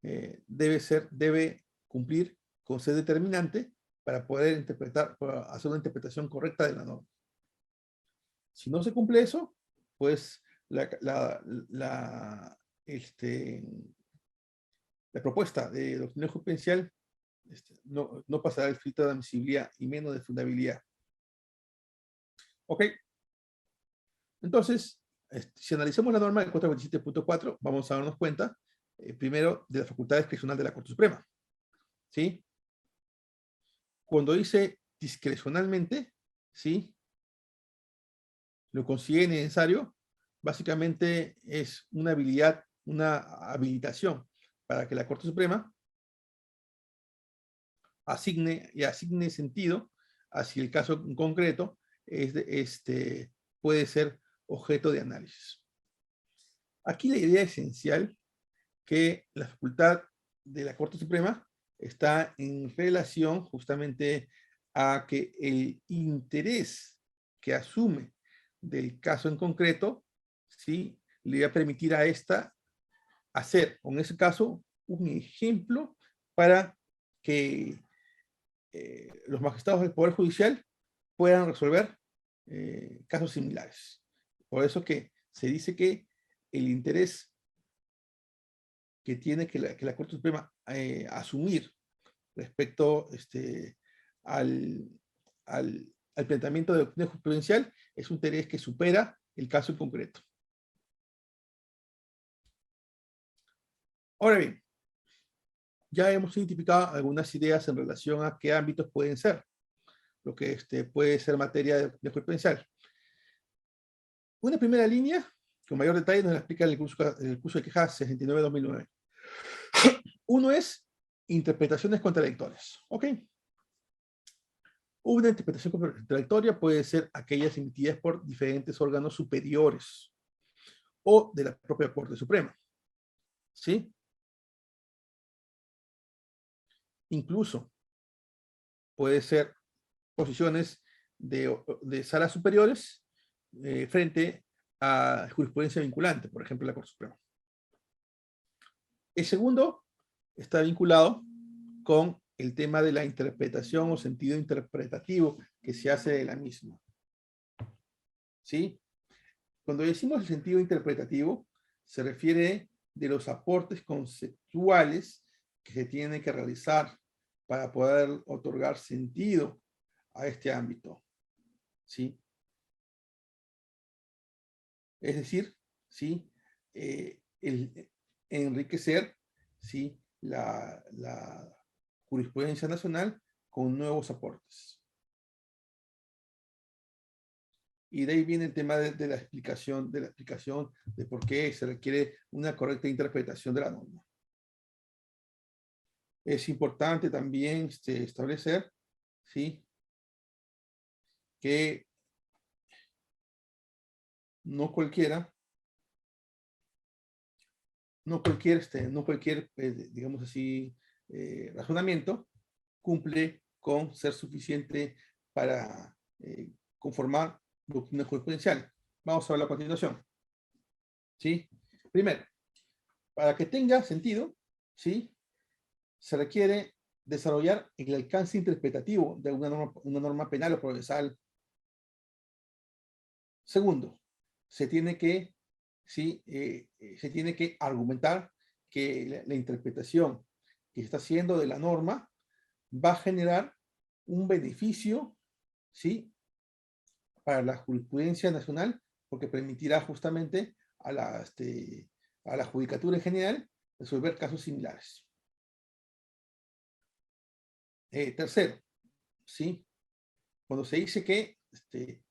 Debe cumplir con ser determinante para poder para hacer una interpretación correcta de la norma. Si no se cumple eso, pues la propuesta de doctrina jurisprudencial no pasará el filtro de admisibilidad y menos de fundabilidad. Ok. Entonces, si analizamos la norma del 427.4, vamos a darnos cuenta, primero, de la facultad discrecional de la Corte Suprema. ¿Sí? Cuando dice discrecionalmente, ¿sí?, lo considere necesario, básicamente es una habilitación para que la Corte Suprema asigne sentido a si el caso en concreto puede ser objeto de análisis. Aquí la idea esencial que la facultad de la Corte Suprema está en relación justamente a que el interés que asume del caso en concreto, ¿sí?, le va a permitir a esta hacer, en ese caso, un ejemplo para que los magistrados del Poder Judicial puedan resolver casos similares. Por eso que se dice que el interés que tiene que la Corte Suprema asumir respecto al al planteamiento de doctrina jurisprudencial es un interés que supera el caso en concreto. Ahora bien, ya hemos identificado algunas ideas en relación a qué ámbitos pueden ser, lo que puede ser materia de jurisprudencial. Una primera línea, con mayor detalle, nos la explica el curso de quejas 69-2009. Uno es interpretaciones contradictorias. ¿Ok? Una interpretación contradictoria puede ser aquellas emitidas por diferentes órganos superiores o de la propia Corte Suprema. ¿Sí? Incluso puede ser posiciones de salas superiores frente a jurisprudencia vinculante, por ejemplo, la Corte Suprema. El segundo está vinculado con el tema de la interpretación o sentido interpretativo que se hace de la misma. ¿Sí? Cuando decimos el sentido interpretativo, se refiere de los aportes conceptuales que se tienen que realizar para poder otorgar sentido a este ámbito. ¿Sí? Es decir, ¿sí? Enriquecer, ¿sí? la jurisprudencia nacional con nuevos aportes. Y de ahí viene el tema de la explicación de por qué se requiere una correcta interpretación de la norma. Es importante también establecer, ¿sí? Que no cualquier, digamos así, razonamiento cumple con ser suficiente para conformar doctrina jurisprudencial. Vamos a verlo a continuación. ¿Sí? Primero, para que tenga sentido, ¿sí? Se requiere desarrollar el alcance interpretativo de una norma penal o procesal. Segundo, se tiene que argumentar que la interpretación que está haciendo de la norma va a generar un beneficio, ¿sí? Para la jurisprudencia nacional, porque permitirá justamente a la judicatura en general resolver casos similares. Tercero, ¿sí? Cuando se dice que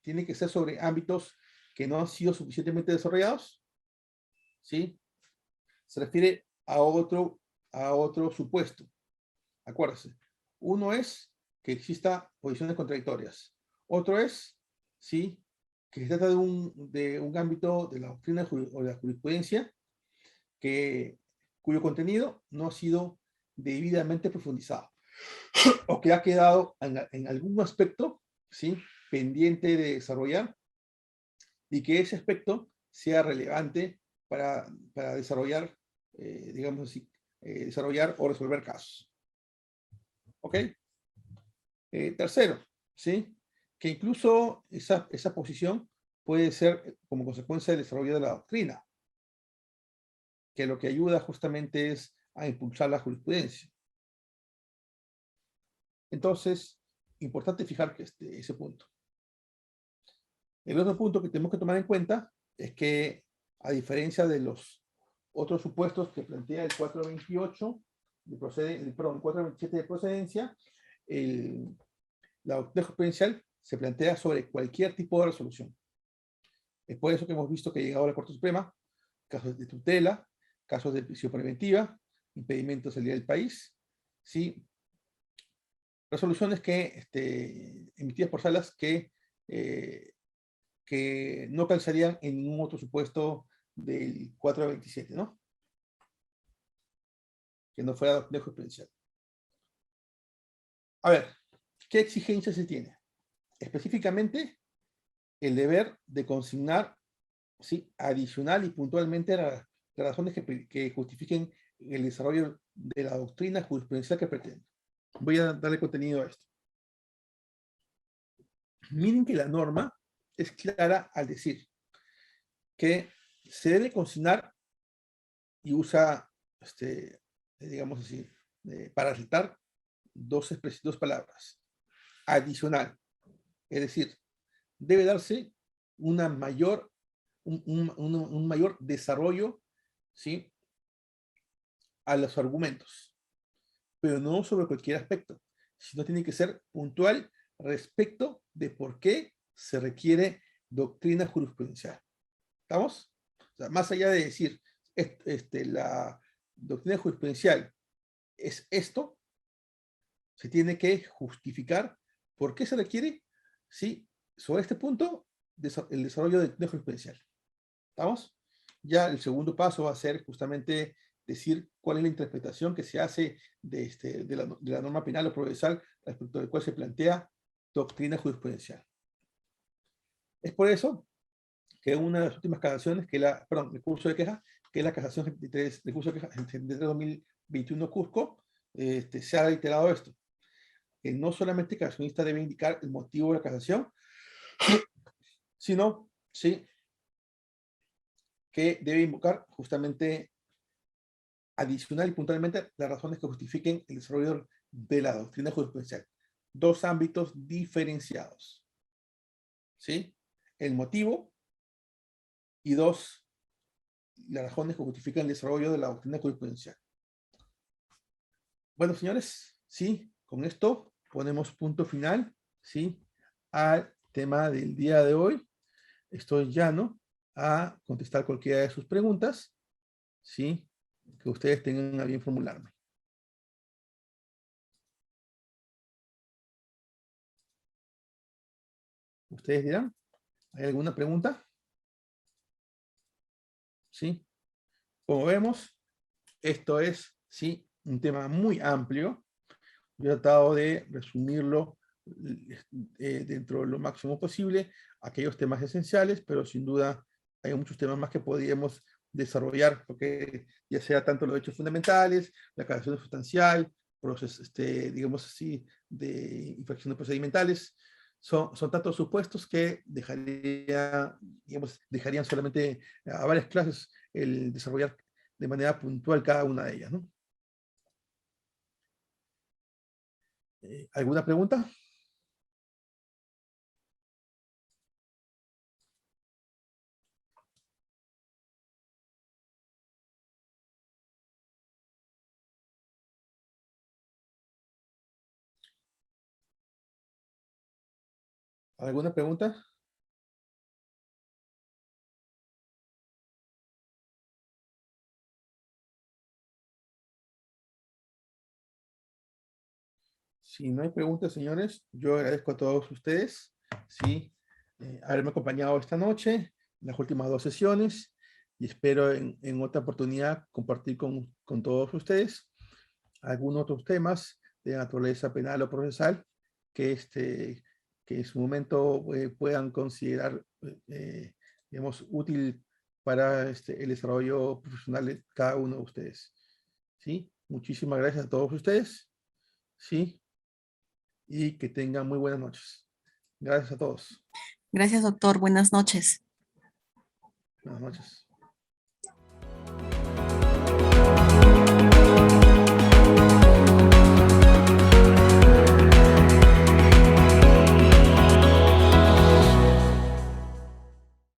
tiene que ser sobre ámbitos que no han sido suficientemente desarrollados, ¿sí? Se refiere a otro supuesto. Acuérdense. Uno es que exista posiciones contradictorias. Otro es, ¿sí? Que se trata de un ámbito de la doctrina o de la jurisprudencia cuyo contenido no ha sido debidamente profundizado o que ha quedado en algún aspecto, ¿sí? Pendiente de desarrollar y que ese aspecto sea relevante para desarrollar, digamos así, desarrollar o resolver casos. ¿Ok? Tercero, ¿sí? Que incluso esa posición puede ser como consecuencia del desarrollo de la doctrina, que lo que ayuda justamente es a impulsar la jurisprudencia. Entonces, importante fijar que ese punto. El otro punto que tenemos que tomar en cuenta es que, a diferencia de los otros supuestos que plantea el 428, el 427 de procedencia, la doctrina jurisprudencial se plantea sobre cualquier tipo de resolución. Es por eso que hemos visto que ha llegado a la Corte Suprema casos de tutela, casos de prisión preventiva, impedimentos de salida del país, ¿sí? Resoluciones emitidas por salas que no calzarían en ningún otro supuesto del 427, ¿no? Que no fuera doctrina jurisprudencial. A ver, ¿qué exigencias se tiene? Específicamente, el deber de consignar, ¿sí? Adicional y puntualmente las razones que justifiquen el desarrollo de la doctrina jurisprudencial que pretende. Voy a darle contenido a esto. Miren que la norma es clara al decir que se debe consignar y usa, digamos así, para citar dos palabras. Adicional. Es decir, debe darse una mayor, un mayor desarrollo, ¿sí?, a los argumentos, pero no sobre cualquier aspecto, sino tiene que ser puntual respecto de por qué se requiere doctrina jurisprudencial. ¿Estamos? O sea, más allá de decir, la doctrina jurisprudencial es esto, se tiene que justificar por qué se requiere, ¿sí?, sobre este punto, el desarrollo de jurisprudencial. ¿Estamos? Ya el segundo paso va a ser justamente decir cuál es la interpretación que se hace de la norma penal o procesal respecto del cual se plantea doctrina jurisprudencial. Es por eso que una de las últimas casaciones, recurso de queja, que es la casación 73, recurso de queja 73-2021 Cusco, se ha reiterado esto, que no solamente el casacionista debe indicar el motivo de la casación, sino, sí, que debe invocar justamente adicional y puntualmente las razones que justifiquen el desarrollo de la doctrina jurisprudencial. Dos ámbitos diferenciados, ¿sí? El motivo y dos, las razones que justifican el desarrollo de la doctrina jurisprudencial. Bueno, señores, sí, con esto ponemos punto final, ¿sí?, al tema del día de hoy. Estoy llano a contestar cualquiera de sus preguntas, ¿sí?, que ustedes tengan a bien formularme. ¿Ustedes dirán? ¿Hay alguna pregunta? ¿Sí? Como vemos, esto es, sí, un tema muy amplio. Yo he tratado de resumirlo dentro de lo máximo posible, aquellos temas esenciales, pero sin duda hay muchos temas más que podríamos desarrollar, porque ya sea tanto los hechos fundamentales, la aclaración sustancial, procesos, digamos así, de infracciones procedimentales, son tantos supuestos que dejarían solamente a varias clases el desarrollar de manera puntual cada una de ellas, ¿no? ¿Alguna pregunta? ¿Alguna pregunta? Si no hay preguntas, señores, yo agradezco a todos ustedes, sí, haberme acompañado esta noche, en las últimas dos sesiones, y espero en otra oportunidad compartir con todos ustedes algunos otros temas de naturaleza penal o procesal que, que en su momento puedan considerar, digamos, útil para el desarrollo profesional de cada uno de ustedes. ¿Sí? Muchísimas gracias a todos ustedes. ¿Sí? Y que tengan muy buenas noches. Gracias a todos. Gracias, doctor. Buenas noches. Buenas noches.